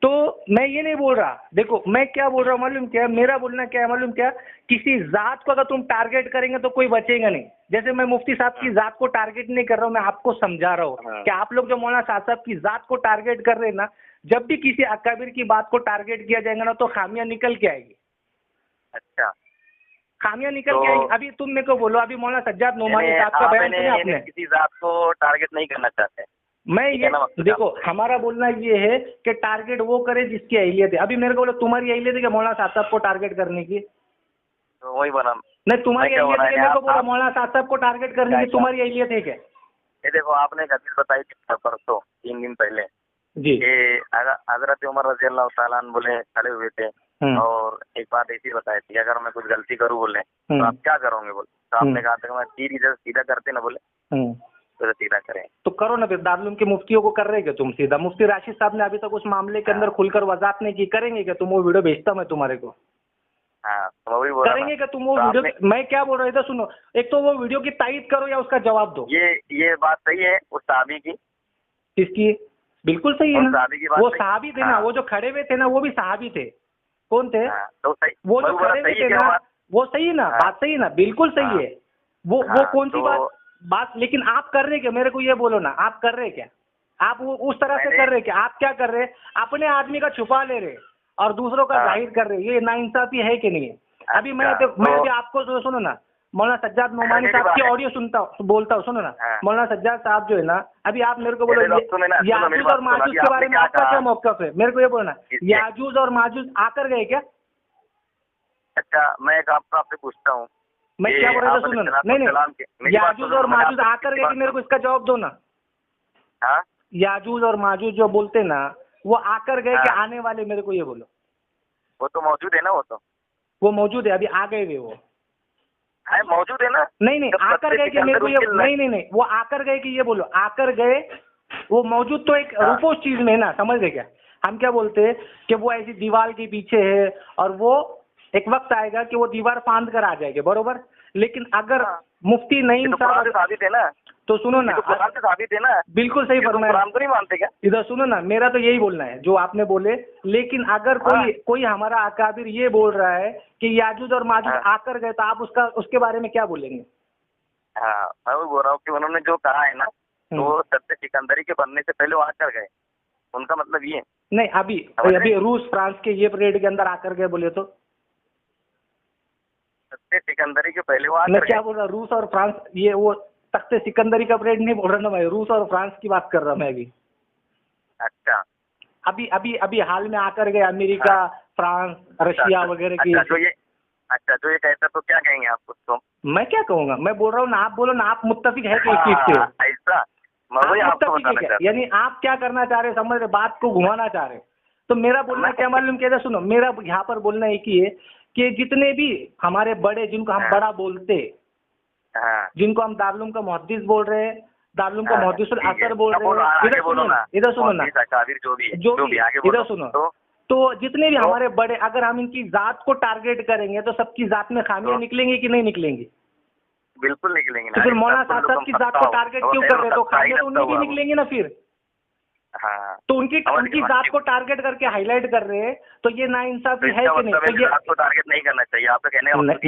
तो मैं ये नहीं बोल रहा, देखो मैं क्या बोल रहा हूँ मालूम क्या? मेरा बोलना क्या है मालूम क्या? किसी जात को अगर तुम टारगेट करेंगे तो कोई बचेगा नहीं। जैसे मैं मुफ्ती साहब की जात को टारगेट नहीं कर रहा हूँ, मैं आपको समझा रहा हूँ कि आप लोग जो मौलाना शाह साहब की जात को टारगेट कर रहे हैं ना, जब भी किसी अकाबिर की बात को टारगेट किया जाएगा ना तो खामियां निकल के आएगी। अच्छा, खामियां निकल के आएगी। अभी तुम मेरे को बोलो, अभी मौलाना सज्जाद नोमानी साहब का बयान सुना आपने? किसी जात को टारगेट नहीं करना चाहते। मैं ये देखो हमारा बोलना ये है कि टारगेट वो करे जिसकी अहलियत है। अभी मेरे को बोलो तुम्हारी अहलियत है कि मौलाना शाह साहब को टारगेट करने की? तो वही बना नहीं, तुम्हारी अहलियत है कि मेरे को बोलो मौलाना शाह साहब को टारगेट करने की तुम्हारी अहलियत है क्या? ये देखो आपने एक हदीस बताई थी परसों 3 दिन पहले जी, हजरत उमर रज़ी अल्लाह तआला अन्हु बोले खड़े हुए थे और एक बात ऐसी बताई थी, अगर मैं कुछ गलती करूँ बोले तो आप क्या करोगे बोले, तो आपने कहा था मैं तीर इधर सीधा करते ना बोले तो सीधा करें। तो करो ना फिर, दारुल के मुफ्तियों को कर रहे क्या तुम सीधा? मुफ्ती राशिद साहब ने अभी तक उस मामले के अंदर खुलकर वजाहत नहीं की, करेंगे क्या तुम? वो वीडियो भेजता मैं तुम्हारे को, करेंगे क्या तुम वो वीडियो? मैं क्या बोल रहा था सुनो, एक तो वो वीडियो की तायीद करो या उसका जवाब दो। ये बात सही है उस सहाबी की? किसकी? बिल्कुल सही है ना, वो सहाबी थे ना, वो जो खड़े हुए थे ना वो भी सहाबी थे। कौन थे? वो जो खड़े हुए थे ना, वो सही है ना, बात सही है ना, बिल्कुल सही है। वो कौन सी बात, लेकिन आप कर रहे क्या? मेरे को ये बोलो ना, आप कर रहे क्या? आप वो उस तरह से कर रहे क्या? आप क्या कर रहे? अपने आदमी का छुपा ले रहे और दूसरों का जाहिर कर रहे। ये नाइंसाफी है कि नहीं है? अभी मैं अभी आपको सुनो ना, मौलाना सज्जाद नोमानी साहब की ऑडियो सुनता हूँ, बोलता हूँ, सुनो ना। मौलाना सज्जाद साहब जो है ना, अभी आप मेरे को बोलो याजूज और माजूज के बारे में आपका क्या मौक़िफ़ है? मेरे को ये बोलना, याजूज और माजूज आकर गए क्या? अच्छा, मैं आपसे पूछता हूँ, मैं क्या बोल रहा था सुनो ना। नहीं, याजूज और माजूज आकर गए कि मेरे को इसका जवाब दो ना। हाँ, याजूज और माजूज जो बोलते ना, वो आकर गए कि हाँ। आने वाले, मेरे को ये बोलो। वो तो मौजूद है ना, वो मौजूद है, अभी आ गए वे वो। है मौजूद है ना। नहीं नहीं, जब आकर गए कि मेरे को ये, नहीं नहीं नहीं, वो आकर गए कि ये बोलो, आकर गए। वो मौजूद तो एक हाँ। रूपोस चीज में है ना, समझ गए क्या? हम क्या बोलते हैं कि वो ऐसी दीवार के पीछे है और वो एक वक्त आएगा कि वो दीवार फांद कर आ जाएगी, बरोबर। लेकिन अगर हाँ। मुफ्ती नईम साहब, साबित है ना, तो सुनो ना, कुरान से साबित है ना। बिल्कुल सही फरमाया। कुरान को नहीं मानते क्या? इधर सुनो ना, मेरा तो यही बोलना है जो आपने बोले। लेकिन अगर कोई हमारा अकाबिर ये बोल रहा है कि याजूज और माजूज आकर गए, तो आप उसके बारे में क्या बोलेंगे? हाँ, मैं वो बोल रहा हूँ कि उन्होंने जो कहा है ना, तो सत्य सिकंदरी के बनने से पहले वो आकर गए, उनका मतलब ये नहीं। अभी रूस फ्रांस के ये परेड के अंदर आकर गए बोले तो सत्य सिकंदरी के पहले वो आकर मैं क्या बोल रहा, रूस और फ्रांस, ये वो तख्ते सिकंदरी का परेड नहीं बोल रहा ना भाई, रूस और फ्रांस की बात कर रहा मैं अभी। अच्छा, अभी अभी अभी हाल में आकर गए अमेरिका, फ्रांस, रशिया वगैरह की। जो ये कहता तो क्या कहेंगे आप उसको? मैं क्या कहूँगा, मैं बोल रहा हूँ ना, आप बोलो ना, आप मुत्तफिक है कि इस चीज से? ऐसा मुत्तफिक है, यानी आप क्या करना चाह रहे, समझ रहे, बात को घुमाना चाह रहे। तो मेरा बोलना क्या मालूम, कहते सुनो, मेरा यहाँ पर बोलना एक ही है कि जितने भी हमारे बड़े, जिनको हम बड़ा बोलते, जिनको हम दारुल का मुहद्दिस बोल रहे हैं, दारुल का मुहद्दिसुल असर बोल रहे हैं, इधर सुनो ना, इधर सुनो। तो जितने भी हमारे बड़े, अगर हम इनकी जात को टारगेट करेंगे तो सबकी जात में खामियां निकलेंगी कि नहीं निकलेंगी? बिल्कुल निकलेंगी। तो फिर मौलाना साहब की जात को टारगेट क्यों कर रहे हैं? तो खामियां तो उनमें भी निकलेंगी ना फिर। हाँ, तो उनकी जात को टारगेट करके हाईलाइट कर रहे हैं, तो ये नाइंसाफी है कि नहीं? तो ये जात को टारगेट नहीं करना चाहिए, आपका कहने का मतलब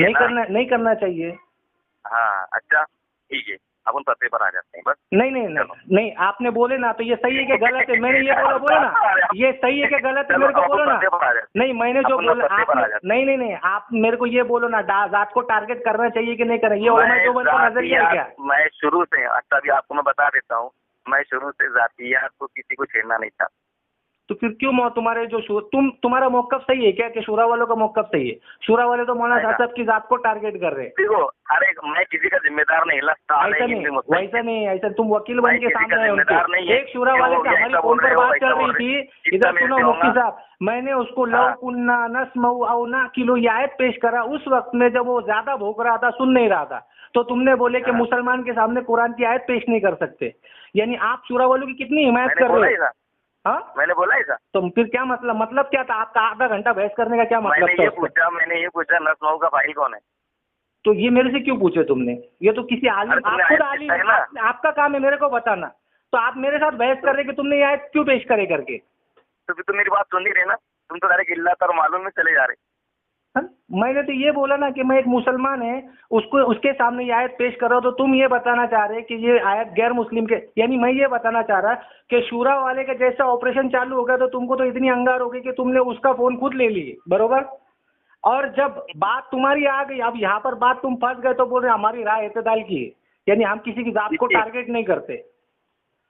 नहीं करना चाहिए। हाँ, अच्छा ठीक है, अब उन पते पर आ जाते हैं बस। नहीं, आपने बोले ना, तो ये सही है कि गलत है? मैंने ये बोला ना, ये सही है कि गलत है? मेरे को बोलो ना। नहीं, मैंने जो बोला, नहीं, आप मेरे को ये बोलो ना, जात को टारगेट करना चाहिए कि नहीं करना, ये मैं जो बोलता नजरिया है क्या? मैं शुरू से, अच्छा अभी आपको मैं बता देता हूँ, मैं शुरू से जातियात को किसी को छेड़ना नहीं था। तो फिर क्यों तुम्हारे जो तुम्हारा मौकफ सही है क्या कि शूरा वालों का मौकफ सही है? शूरा वाले तो मौलाना साहब की जात को टारगेट कर रहे हैं। देखो, अरे मैं किसी का जिम्मेदार नहीं लगता। वैसा नहीं, ऐसा तुम वकील बन के सामने है उनके। एक शूरा वाले से हमारी फोन पर बात चल रही थी, इधर सुनो मुफ्ती साहब, मैंने उसको लव कुन्ना नस्मऊ औ ना किलो ये आयत पेश करा, उस वक्त में जब वो ज्यादा भोग रहा था, सुन नहीं रहा था, तो तुमने बोले कि मुसलमान के सामने कुरान की आयत पेश नहीं कर सकते। यानी आप शूरा वालों की कितनी हिमायत कर रहे हो? हाँ, मैंने बोला ऐसा। तो फिर क्या मतलब क्या था आपका? आधा घंटा बहस करने का क्या मतलब था? मैंने ये पूछा नस्मऊ का फाइल कौन है? तो ये मेरे से क्यों पूछे तुमने? ये तो किसी आलिम, आप खुद आलिम, आपका काम है मेरे को बताना। तो आप मेरे साथ बहस कर रहे कि तुमने ये आयत क्यों पेश करे करके? तो फिर तुम मेरी बात सुन नहीं रहे ना, तुम तो डायरेक्ट इल्ला और मालूम में चले जा रहे। मैंने तो ये बोला ना कि मैं एक मुसलमान है, उसके सामने ये आयत पेश कर रहा हूं, तो तुम ये बताना चाह रहे कि ये आयत गैर मुस्लिम के, यानी मैं ये बताना चाह रहा कि शूरा वाले का जैसा ऑपरेशन चालू हो गया तो तुमको तो इतनी अंगार हो गई कि तुमने उसका फोन खुद ले लिए, बरोबर। और जब बात तुम्हारी आ गई, अब यहाँ पर बात तुम फंस गए, तो बोल रहे हमारी राय एतदाल की है, यानी हम किसी की जात को टारगेट नहीं करते।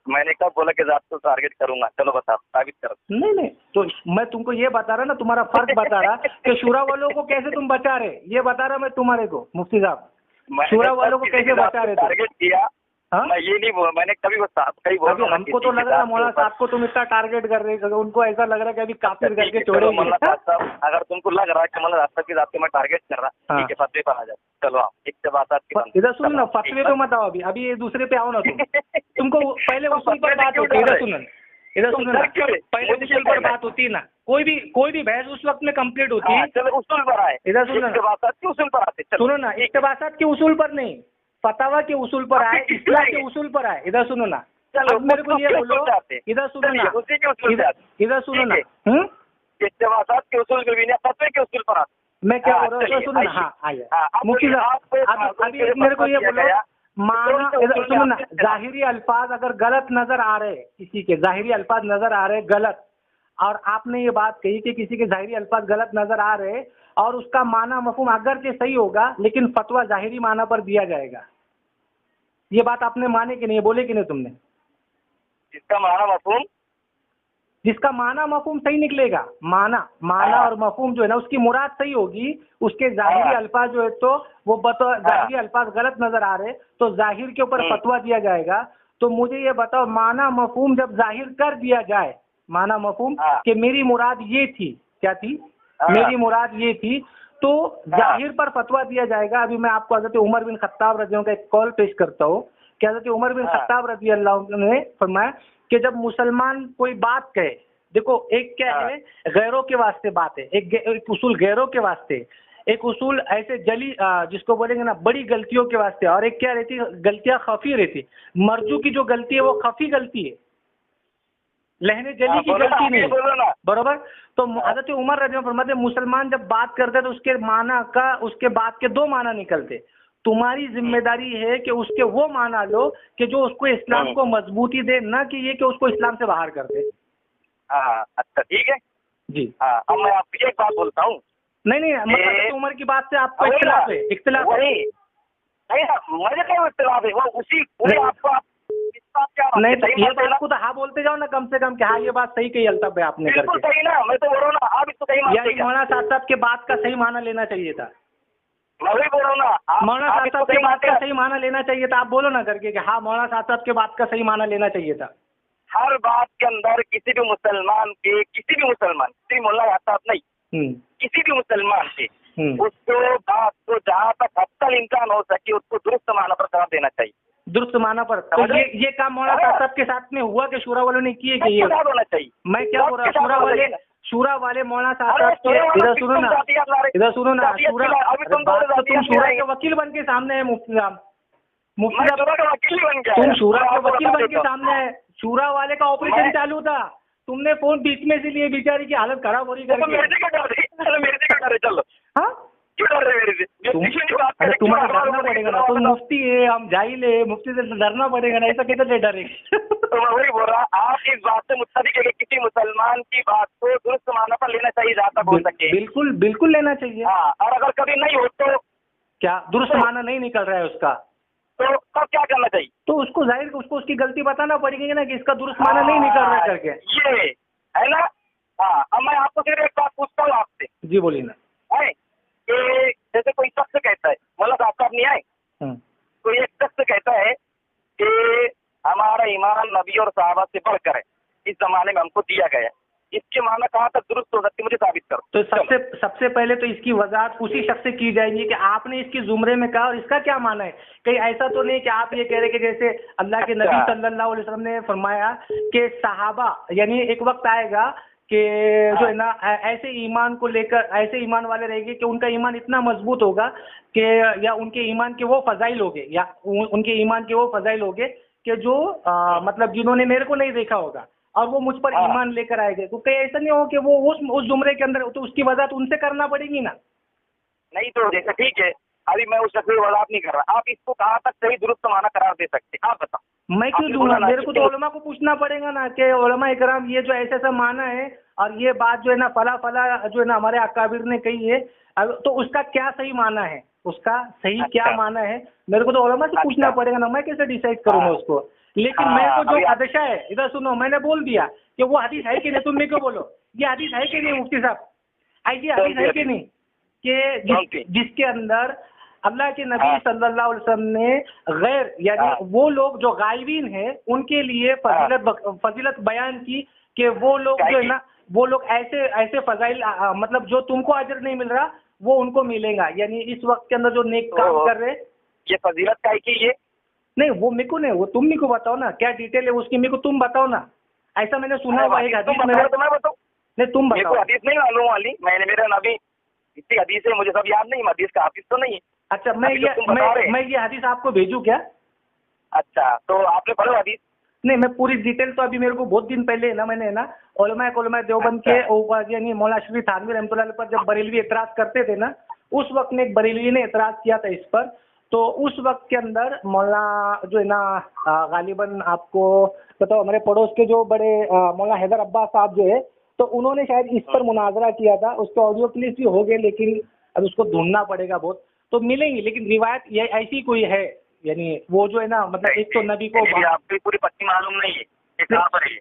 मैंने कब बोला कि जात को टारगेट करूंगा? चलो बताओ, साबित करो। नहीं, तो मैं तुमको ये बता रहा ना, तुम्हारा फर्क बता रहा कि शूरा वालों को कैसे तुम बचा रहे, ये बता रहा मैं तुम्हारे को, मुफ्ती साहब। शूरा वालों को कैसे बचा रहे? टारगेट किया? मैं ये नहीं बोला, मैंने कभी वो साहब का ही बोला। हमको तो लग रहा मौलाना साहब को तुम इतना टारगेट कर रहे हो, उनको ऐसा लग रहा है कि अभी काफिर करके छोड़ेंगे। अगर तुमको लग रहा है कि मौलाना साहब की जात में टारगेट कर रहा, ठीक है, फतवे पर आ जाओ। चलो एक से बात इधर सुनो ना, फतवे पे मत आओ, अभी ये दूसरे पे आओ ना तुम। तुमको पहले उसूल पर बात होती है, इधर सुनो ना, पहले उसूल पर बात होती है ना, कोई भी बहस उस वक्त में कंप्लीट होती है। चलो उसूल पर आए, इधर सुनो ना, उसूल पर आते, सुनो ना, इक्तबासात के उसूल पर नहीं, फतावा के उसूल पर आए, इस्लाह के उसूल पर आए। इधर सुनो ना, अब मेरे को ये बोलो, इधर सुनो ना, इधर सुनो ना, इक्तबासात के उसूल पर भी नहीं, फतवे के उसूल पर आते। मैं क्या बोल रहा हूँ, सुनो ना। हाँ, आइए मुफ्ती साहब, अभी मेरे को ये बोलो, माना सुनो ना, जाहिरी अल्फाज अगर गलत नजर आ रहे, किसी के जाहिरी अल्फाज नजर आ रहे गलत, और आपने ये बात कही कि किसी के जाहिरी अल्फाज गलत नजर आ रहे और उसका माना मफहूम अगर के सही होगा, लेकिन फतवा जाहिरी माना पर दिया जाएगा, ये बात आपने माने कि नहीं, बोले कि नहीं तुमने? जिसका माना मफहूम सही निकलेगा, माना और मफहूम जो है ना, उसकी मुराद सही होगी, उसके जाहिरी अल्फाज जो है तो वो जाहिरी अल्फाज गलत नजर आ रहे, तो जाहिर के ऊपर फतवा दिया जाएगा। तो मुझे ये बताओ, माना मफहूम जब जाहिर कर दिया जाए, माना मफहूम कि मेरी मुराद ये थी, क्या थी, मेरी मुराद ये थी, तो जाहिर पर फतवा दिया जाएगा। अभी मैं आपको हज़रत उमर बिन खत्ताब रज़ी अल्लाह का एक कॉल पेश करता हूँ कि हज़रत उमर बिन खत्ताब रज़ी अल्लाह ने फरमाया कि जब मुसलमान कोई बात कहे, देखो एक क्या है गैरों के वास्ते बात है, एक उसूल गैरों के वास्ते, एक उसूल ऐसे जली जिसको बोलेंगे ना बड़ी गलतियों के वास्ते, और एक क्या रहती है, गलतियां खफी रहती। मर्जू की जो गलती है वो खफी गलती है, लहने जली की गलती नहीं, बरोबर। तो हज़रत उमर रज़ी अल्लाह फरमाते मुसलमान जब बात करते हैं तो उसके माना का, उसके बात के दो माना निकलते। तुम्हारी जिम्मेदारी है कि उसके वो माना लो कि जो उसको इस्लाम को मजबूती दे, ना कि ये कि उसको इस्लाम से बाहर कर दे। अच्छा ठीक है जी। अब मैं आपको एक बात बोलता हूँ। नहीं मतलब उमर की बात से आपको इख्तिलाफ है, इख्तिलाफ नहीं मुझे क्या इख्तिलाफ है, वो उसी आपको नहीं तो ये बात को तो हाँ बोलते जाओ ना कम से कम कि हाँ ये बात सही कही अल्ताफ भाई आपने, बिल्कुल सही ना, मैं तो बोल रहा हूँ ना, आप इसको सही मानते हैं। मौलाना साहब के बात का सही माना लेना चाहिए था, मैं वही बोल रहा हूँ ना, मौलाना साहब के बात का सही माना लेना चाहिए था। आप बोलो ना करके कि हाँ मौलाना साहब के बात का सही माना लेना चाहिए था। हर बात के अंदर किसी भी मुसलमान सिर्फ मौलाना साहब नहीं, किसी भी मुसलमान के उसको बात को जहाँ तक अक्ल इम्कान हो सके उसको दुरुस्त माना पर करार देना चाहिए, दुरुस्त माना पर। तो ये काम मौलाना साहब के साथ में हुआ कि शूरा वालों ने किए कि ये होना चाहिए। मैं क्या बोल रहा हूँ, शूरा वाले मौलाना साहब के, इधर सुनो ना, तुम शूरा के वकील बन के सामने है मुफ्ती साहब, तुम शूरा के वकील बन के सामने है। शूरा वाले का ऑपरेशन चालू था, तुमने फोन बीच में से लिए, बेचारी की हालत खराब हो रही है। चलो हाँ तुम्हारा डरना पड़ेगा ना, तुम मुफ्ती है, हम जाहिल है, मुफ्ती से डरना पड़ेगा ना, ऐसा कैसे डरेगा। तो मैं वही बोल रहा, आप इस बात से मुत्तफिक है कि किसी मुसलमान की बात को दुरुस्त माना पर लेना चाहिए जहाँ तक हो सके। बिल्कुल बिल्कुल लेना चाहिए। हाँ, और अगर कभी नहीं हो तो क्या दुरुस्त माना नहीं निकल रहा है उसका, तो तब क्या करना चाहिए? तो उसको जाहिर उसको उसकी गलती बताना पड़ेगी ना कि इसका दुरुस्त माना नहीं निकल रहा है करके, ये है ना। हाँ, अब मैं आपको सिर्फ एक बात पूछता हूँ आपसे। जी बोलिए ना। है कि जैसे कोई शख्स कहता है, मतलब आपका नहीं आए, कोई एक शख्स कहता है कि हमारा ईमान नबी और सहाबा से बढ़कर है, इस जमाने में हमको दिया गया, इसके माना कहाँ तक दुरुस्त हो सकती, मुझे साबित करो। तो सबसे पहले तो इसकी वजाहत उसी शख्स से की जाएगी कि आपने इसकी जुमरे में कहा और इसका क्या माना है। कहीं ऐसा तो नहीं कि आप ये कह रहे कि जैसे अल्लाह के नबी सल्लल्लाहु अलैहि वसल्लम ने फरमाया कि सहाबा, यानी एक वक्त आएगा कि जो है ना ऐसे ईमान को लेकर, ऐसे ईमान वाले रहेंगे कि उनका ईमान इतना मजबूत होगा कि या उनके ईमान के वो फजाइल होंगे, या उनके ईमान के वो फजाइल होंगे कि जो मतलब जिन्होंने मेरे को नहीं देखा होगा और वो मुझ पर ईमान लेकर आएंगे। तो कहीं ऐसा नहीं हो कि वो उस जुमरे के अंदर, तो उसकी वजह उनसे करना पड़ेगी ना। नहीं तो जैसे ठीक है, अभी मैं उस शख्स की वजाहत नहीं कर रहा, आप इसको कहाँ तक सही दुरुस्त माना करार दे सकते, आप बताओ। मैं क्यों दूंगा, मेरे को तो उलमा को पूछना पड़ेगा ना कि उलमा इकराम ये जो ऐसा ऐसा माना है और ये बात जो है ना फला फला जो है ना हमारे अकाबिर ने कही है, तो उसका क्या सही माना है, उसका सही क्या माना है, मेरे को तो उलमा से पूछना पड़ेगा ना। मैं कैसे डिसाइड करूंगा उसको। लेकिन मेरे को जो खदशा है, इधर सुनो, मैंने बोल दिया कि वो हदीस है कि नहीं, तुम मेरे को बोलो ये हदीस है कि नहीं मुफ्ती साहब, ऐसी हदीस है कि नहीं कि जिसके अंदर अल्लाह के नबी सल्लल्लाहु अलैहि वसल्लम ने गैर यानी वो लोग जो गायबीन हैं उनके लिए फजीलत बयान की कि वो लोग जो है ना, वो लोग ऐसे ऐसे फजाइल मतलब जो तुमको अजर नहीं मिल रहा वो उनको मिलेगा, यानी इस वक्त के अंदर जो नेक काम कर रहे। ये फजीलत का की ये नहीं, वो मेरे को नहीं, वो तुम मेरे को बताओ ना क्या डिटेल है उसकी, मेरे को तुम बताओ ना। ऐसा मैंने सुना हुआ एक हदीस में, नहीं तुम बताओ। हदीस नहीं मालूम वाली, मैंने मेरा नबी इतनी हदीस है मुझे सब याद नहीं, हदीस का हाफिज तो नहीं है। अच्छा, मैं ये हदीस आपको भेजूं क्या? अच्छा, तो आपने पढ़ो हदीस? नहीं, मैं पूरी डिटेल तो अभी मेरे को बहुत दिन पहले है ना, मैंने है ना उलमा देवबंद के यानी मौलाना शफी थानवी रहमतुल्लाह अलैह पर जब बरेलवी एतराज करते थे ना, उस वक्त में एक बरेलवी ने एतराज किया था इस पर। तो उस वक्त के अंदर मौलाना जो है ना गालिबन आपको बताओ, हमारे पड़ोस के जो बड़े मौलाना हैदर अब्बास साहब जो है, तो उन्होंने शायद इस पर मुनाजरा किया था, उसके ऑडियो क्लिप भी हो गए, लेकिन अब उसको ढूंढना पड़ेगा बहुत, तो मिलेंगी। लेकिन रिवायत ये ऐसी कोई है, यानी वो जो है ना मतलब एक तो नबी को आपकी पूरी पत्नी मालूम नहीं है कहाँ पर है,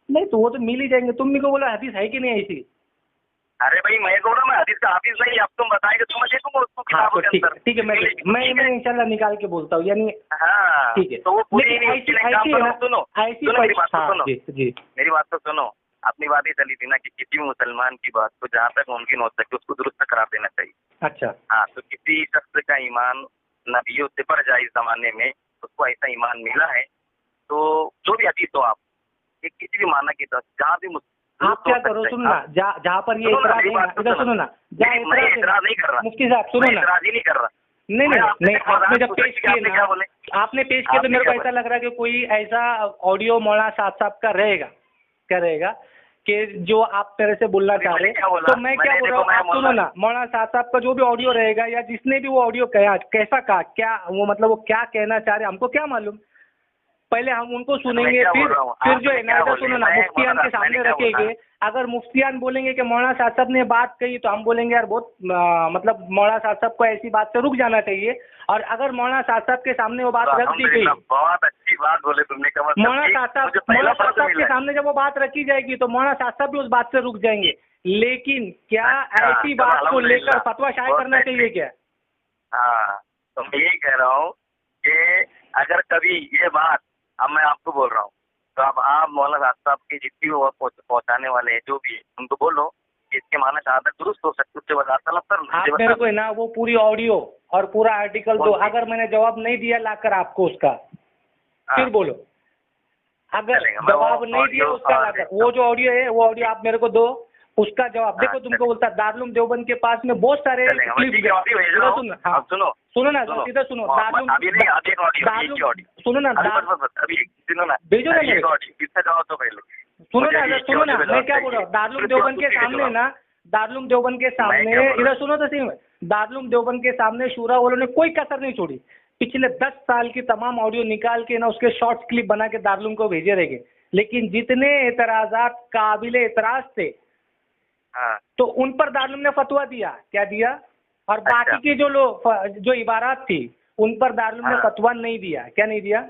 नहीं तो वो तो मिल ही जाएंगे। तुम मेरे को बोला हदीस है कि नहीं ऐसी? अरे भाई मैं बोल रहा हूँ, मैं हदीस का हाफिज नहीं, अब तुम बताएंगे तो मैं देखूंगा उसको किताबों के अंदर। ठीक है, मैं इंशाल्लाह निकाल के बोलता हूँ, यानी हाँ ठीक है। तो वो पूरी ऐसी सुनो मेरी बात तो सुनो, जी मेरी बात तो सुनो। अपनी बात ही चली थी ना कि किसी भी मुसलमान की बात को जहाँ तक मुमकिन हो सके उसको दुरुस्त करा देना चाहिए। अच्छा हाँ, तो किसी शख्स का ईमान नबियों से बढ़ जाए इस जमाने में, उसको ऐसा ईमान मिला है, तो जो भी हदीस हो आप किसी भी माना की तरफ जहाँ भी आप क्या करो, सुनो ना, जहाँ पर ये इधर सुनो ना, इतराज नहीं कर रहा मुफ्ती साहब, सुनो ना, इतराज ही नहीं कर रहा। नहीं आपने जब पेश किए ना, आपने पेश किया तो मेरे को ऐसा लग रहा है कि कोई ऐसा ऑडियो मौलाना साहब का रहेगा, क्या रहेगा कि जो आप मेरे से बोलना चाह रहे हैं। तो मैं क्या बोल रहा हूँ, आप सुनो ना, मौलाना साहब का जो भी ऑडियो रहेगा या जिसने भी वो ऑडियो कहा, कैसा कहा, क्या वो मतलब वो क्या कहना चाह रहे हमको क्या मालूम, पहले हम उनको सुनेंगे, फिर जो है ना, इधर सुनो ना, मुफ्तियान के सामने रखेंगे। अगर मुफ्तियान बोलेंगे कि मौलाना साहब ने बात कही तो हम बोलेंगे यार बहुत मतलब मौलाना साहब को ऐसी बात से रुक जाना चाहिए। और अगर मौलाना साहब के सामने वो बात रख दी गई, बहुत अच्छी बात बोले तुमने, मौलाना साहब के सामने जब वो बात रखी जाएगी तो मौलाना साहब भी उस बात से रुक जाएंगे। लेकिन क्या ऐसी बात को लेकर फतवा शाये करना चाहिए क्या? हाँ, तो मैं यही कह रहा हूँ कि अगर कभी ये बात, अब मैं आपको बोल रहा हूँ, तो अब आप मौलाना साहब की जितनी वो पहुँचाने वाले हैं जो भी, उनको बोलो कि इसके माना शहादत दुरुस्त हो सकती, उससे बता तलब कर। आप मेरे को ना वो पूरी ऑडियो और पूरा आर्टिकल दो, अगर मैंने जवाब नहीं दिया लाकर आपको उसका, फिर बोलो। अगर जवाब नहीं दिया उसका लाकर, वो जो ऑडियो है वो ऑडियो आप मेरे को दो, उसका जवाब देखो। तुमको बोलता दारुल देवबंद के पास में बहुत सारे सुनो ना, इधर सुनो, सुनो ना, भेजो ना, सुनो ना, मैं क्या बोल रहा हूँ, दारुल देवबंद के सामने ना, दारुल देवबंद के सामने, इधर सुनो तो सही, दारुल देवबंद के सामने शूरा वालों ने कोई कसर नहीं छोड़ी। पिछले 10 साल की तमाम ऑडियो निकाल के ना उसके शॉर्ट्स क्लिप बना के दारुल को भेजे रहेंगे। लेकिन जितने एतराजात काबिले एतराज थे, तो उन पर दारुल ने फतवा दिया, क्या दिया? और बाकी के जो लोग जो इबारात थी उन पर दारुल ने फतवा नहीं दिया, क्या नहीं दिया?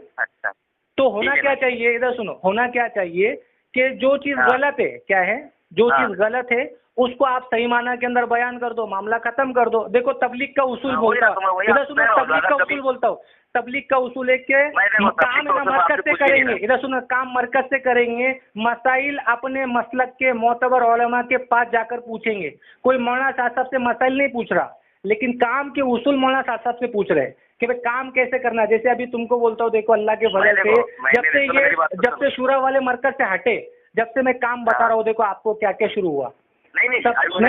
तो होना क्या चाहिए, इधर सुनो, होना क्या चाहिए कि जो चीज गलत है, क्या है, जो चीज गलत है उसको आप सही माना के अंदर बयान कर दो, मामला खत्म कर दो। देखो तबलीग का उसूल बोलता हूँ, इधर सुनो, तबलीग का उसूल बोलता हूँ, तबलीग का उसूल है कि काम है ना मरकज से करेंगे, इधर सुनो, काम मरकज से करेंगे, मसाइल अपने मसलक के मोतबर उलमा के पास जाकर पूछेंगे। कोई मौलाना साहब से मसाइल नहीं पूछ रहा, लेकिन काम के उसूल मौलाना साहब से पूछ रहे हैं कि भाई काम कैसे करना है। जैसे अभी तुमको बोलता हूँ, देखो अल्लाह के फजल से जब से शूरा वाले मरकज से हटे, जब से मैं काम बता रहा हूँ, देखो आपको क्या क्या शुरू हुआ। नहीं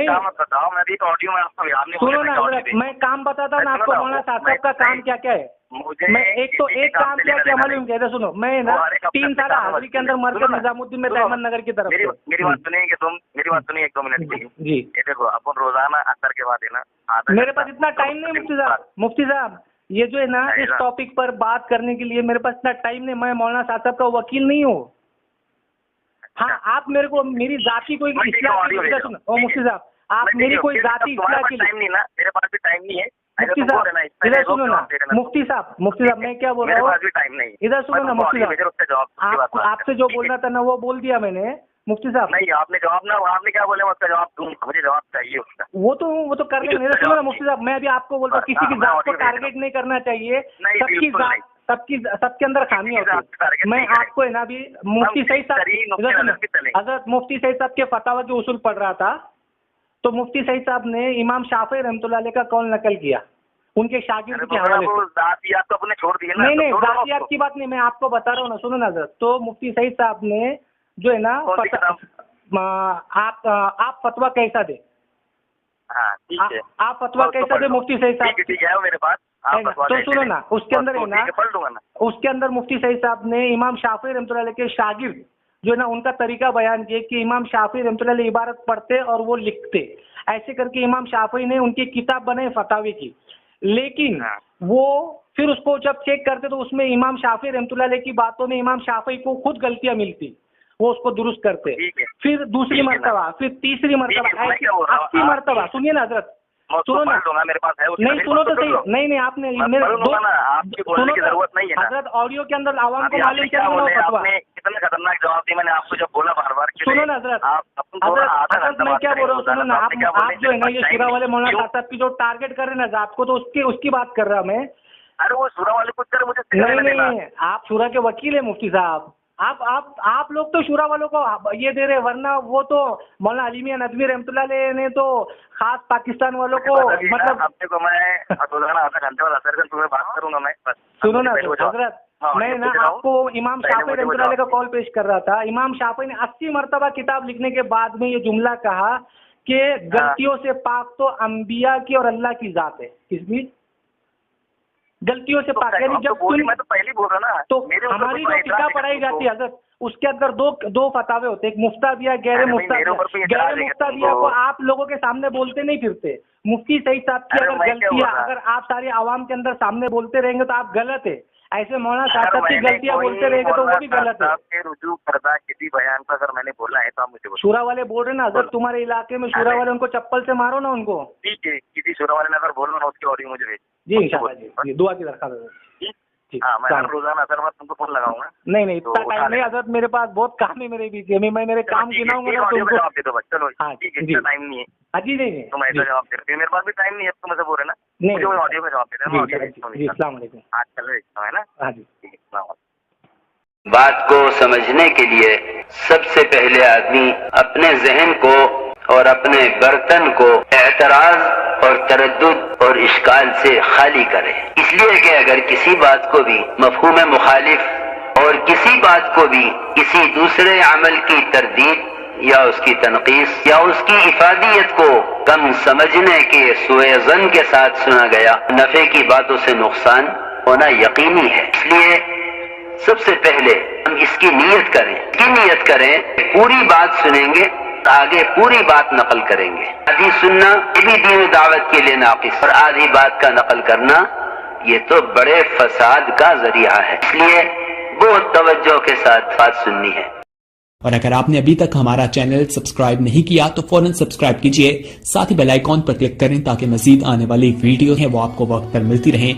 काम बताओ, मैं भी तो ऑडियो में आपको याद नहीं, सुनो ना, मैं काम बताता हूँ ना आपको, मौलाना साहब का काम क्या क्या है। मैं एक काम क्या मालूम क्या, सुनो, मैं ना 3 साल हाजिरी के अंदर मरकज निजामुद्दीन में अहमद नगर की तरफ। मेरी बात सुनिए, तुम मेरी बात सुनिए 1-2 मिनट की जी। ये देखो अपन रोजाना असर के बाद है ना, मेरे पास इतना टाइम नहीं मुफ्ती साहब, ये जो है ना इस टॉपिक पर बात करने के लिए मेरे पास इतना टाइम नहीं, मैं मौलाना साहब का वकील नहीं हूँ। हाँ, आप मेरे को मेरी जाति कोई इस्लाह की, मुफ्ती साहब आप मेरी कोई जाति इस्लाह की, टाइम नहीं ना, मेरे पास भी टाइम नहीं है। मुफ्ती साहब इधर सुनो ना, मुफ्ती साहब मैं क्या बोल रहा हूँ, इधर सुनो ना मुफ्ती साहब, आपसे जो बोलना था ना वो बोल दिया मैंने। मुफ्ती साहब नहीं, आपने जवाब ना, आपने क्या बोले उसका जवाब दूं, मुझे जवाब चाहिए उसका। वो तो कर लेंगे। सुनो ना मुफ्ती साहब, मैं अभी आपको बोलता हूँ किसी की जात को टारगेट नहीं करना चाहिए, सबकी जात सबके अंदर खामी होती है। मैं आपको है ना अभी मुफ्ती सईद साहब, अगर मुफ्ती सईद साहब के फतावा के उसूल पढ़ रहा था, तो मुफ्ती सईद साहब ने इमाम शाफी रहमतुल्लाह अलैह का कौल नकल किया उनके शागिर्द के हवाले से। जातियात तो आपने छोड़ दिए ना। नहीं जातियात की बात नहीं, मैं आपको बता रहा हूँ ना, सुनो ना सर। तो मुफ्ती सईद साहब ने जो है ना आप फतवा कैसा दे, आप फतवा कैसा दे मुफ्ती सईद साहब, ठीक है मेरे पास। तो सुनो ना, उसके अंदर है ना, उसके अंदर मुफ्ती सईद साहब ने इमाम शाफी रहमतुल्लाह अलैह के शागिर्द जो है ना उनका तरीका बयान किया कि इमाम शाफी रहमतुल्लाह अलैह इबारत पढ़ते और वो लिखते, ऐसे करके इमाम शाफी ने उनकी किताब बनाई फतावे की। लेकिन वो फिर उसको जब चेक करते तो उसमें इमाम शाफी रहमतुल्लाह अलैह की बातों में इमाम शाफी को खुद गलतियां मिलती, वो उसको दुरुस्त करते। फिर दूसरी मरतबा, फिर तीसरी मरतबा, 80 मरतबा, सुनिए ना हजरत, सुनो ना, लूंगा, मेरे पास है नहीं सुनो तो सही, नहीं आपने आपकी बोलने की जरूरत नहीं है ना। हजरत ऑडियो के अंदर आवाम को मालूम क्या बोला फतवा, आपने कितना खतरनाक जवाब दिया, मैंने आपको जब बोला बार बार। सुनो ना हजरत, मैं क्या बोल रहा हूँ, सुनो ना, आप जो है ना ये शुरा वाले मौलाना साहब की जो टारगेट कर रहे हैं ना आपको, तो उसकी बात कर रहा मैं। अरे वो शुरा वाले कुछ करे, मुझे नहीं, आप शुरा के वकील है मुफ्ती साहब, आप लोग तो शुरा वालों को ये दे रहे, वरना वो तो मौलाना अली मियां नदवी रहमतुल्लाह अलैह ने तो खास पाकिस्तान वालों को, मतलब आपने को मैं आधा घंटे बाद असर तुम्हें बात करूंगा मैं। सुनो ना हजरत, मैं ना आपको इमाम शाफी रहमतुल्लाह अलैह का कॉल पेश कर रहा था। इमाम शाफी ने 80 मरतबा किताब लिखने के बाद में ये जुमला कहा कि गलतियों से पाक तो अंबिया की और अल्लाह की जात है। किसकी गलतियों से पाक, यानी जब मैं तो पहले बोल रहा ना, तो हमारी जो फिका पढ़ाई जाती है हजरत, उसके अंदर दो फतावे होते हैं, एक मुफ्ताबिया, गैर मुफ्ताबिया। गैर मुफ्ताबिया को आप लोगों के सामने बोलते नहीं फिरते। मुफ्ती सईद साहब की अगर गलतियां अगर आप सारी आवाम के अंदर सामने बोलते रहेंगे तो आप गलत है। ऐसे मौलाना साहब की गलतियां बोलते रहेंगे तो वो भी गलत है। रुजू करदा किसी बयान पर अगर मैंने बोला है तो आप मुझे शुरा वाले बोल रहे ना हजरत, तुम्हारे इलाके में शुरा वाले, उनको चप्पल से मारो ना उनको। ठीक है, किसी शुरा वाले ने अगर बोल रहा उसकी ऑडियो मुझे भेज। जी इंशाल्लाह जी, दुआ की दरख्वास्त। हाँ, मैं हर रोजाना असर बाद तुमको फोन लगाऊंगा। नहीं इतना टाइम नहीं हजरत, मेरे पास बहुत काम है, मेरे बीच में मैं मेरे काम गिनाऊंगा ना तुमको। जवाब दे दो बस, चलो ठीक है, टाइम नहीं है। जी नहीं, तुम ऐसा जवाब दे रहे, मेरे पास भी टाइम नहीं है, तुम ऐसा बोल रहे ना, मुझे ऑडियो में जवाब दे देना। अस्सलाम वालेकुम। आज चल रहे है ना। हाँ जी, ठीक है। बात को समझने के लिए सबसे पहले आदमी अपने जहन को और अपने बर्तन को एतराज और तरद्दुद और इश्काल से खाली करे। इसलिए कि अगर किसी बात को भी मफहूम मुखालिफ और किसी बात को भी किसी दूसरे अमल की तरदीद या उसकी तनकीस या उसकी इफादियत को कम समझने के सुए-ज़न के साथ सुना गया, नफे की बातों से नुकसान होना यकीनी है। इसलिए सबसे पहले हम इसकी नीयत करें, पूरी बात सुनेंगे, आगे पूरी बात नकल करेंगे। आधी सुनना ये भी दीन दावत के लिए नाक़िस, और आधी बात का नकल करना ये तो बड़े फसाद का जरिया है। इसलिए बहुत तवज्जो के साथ बात सुननी है। और अगर आपने अभी तक हमारा चैनल सब्सक्राइब नहीं किया तो फौरन सब्सक्राइब कीजिए, साथ ही बेल आइकॉन पर क्लिक करें ताकि मजीद आने वाली वीडियो है वो आपको वक्त पर मिलती रहें।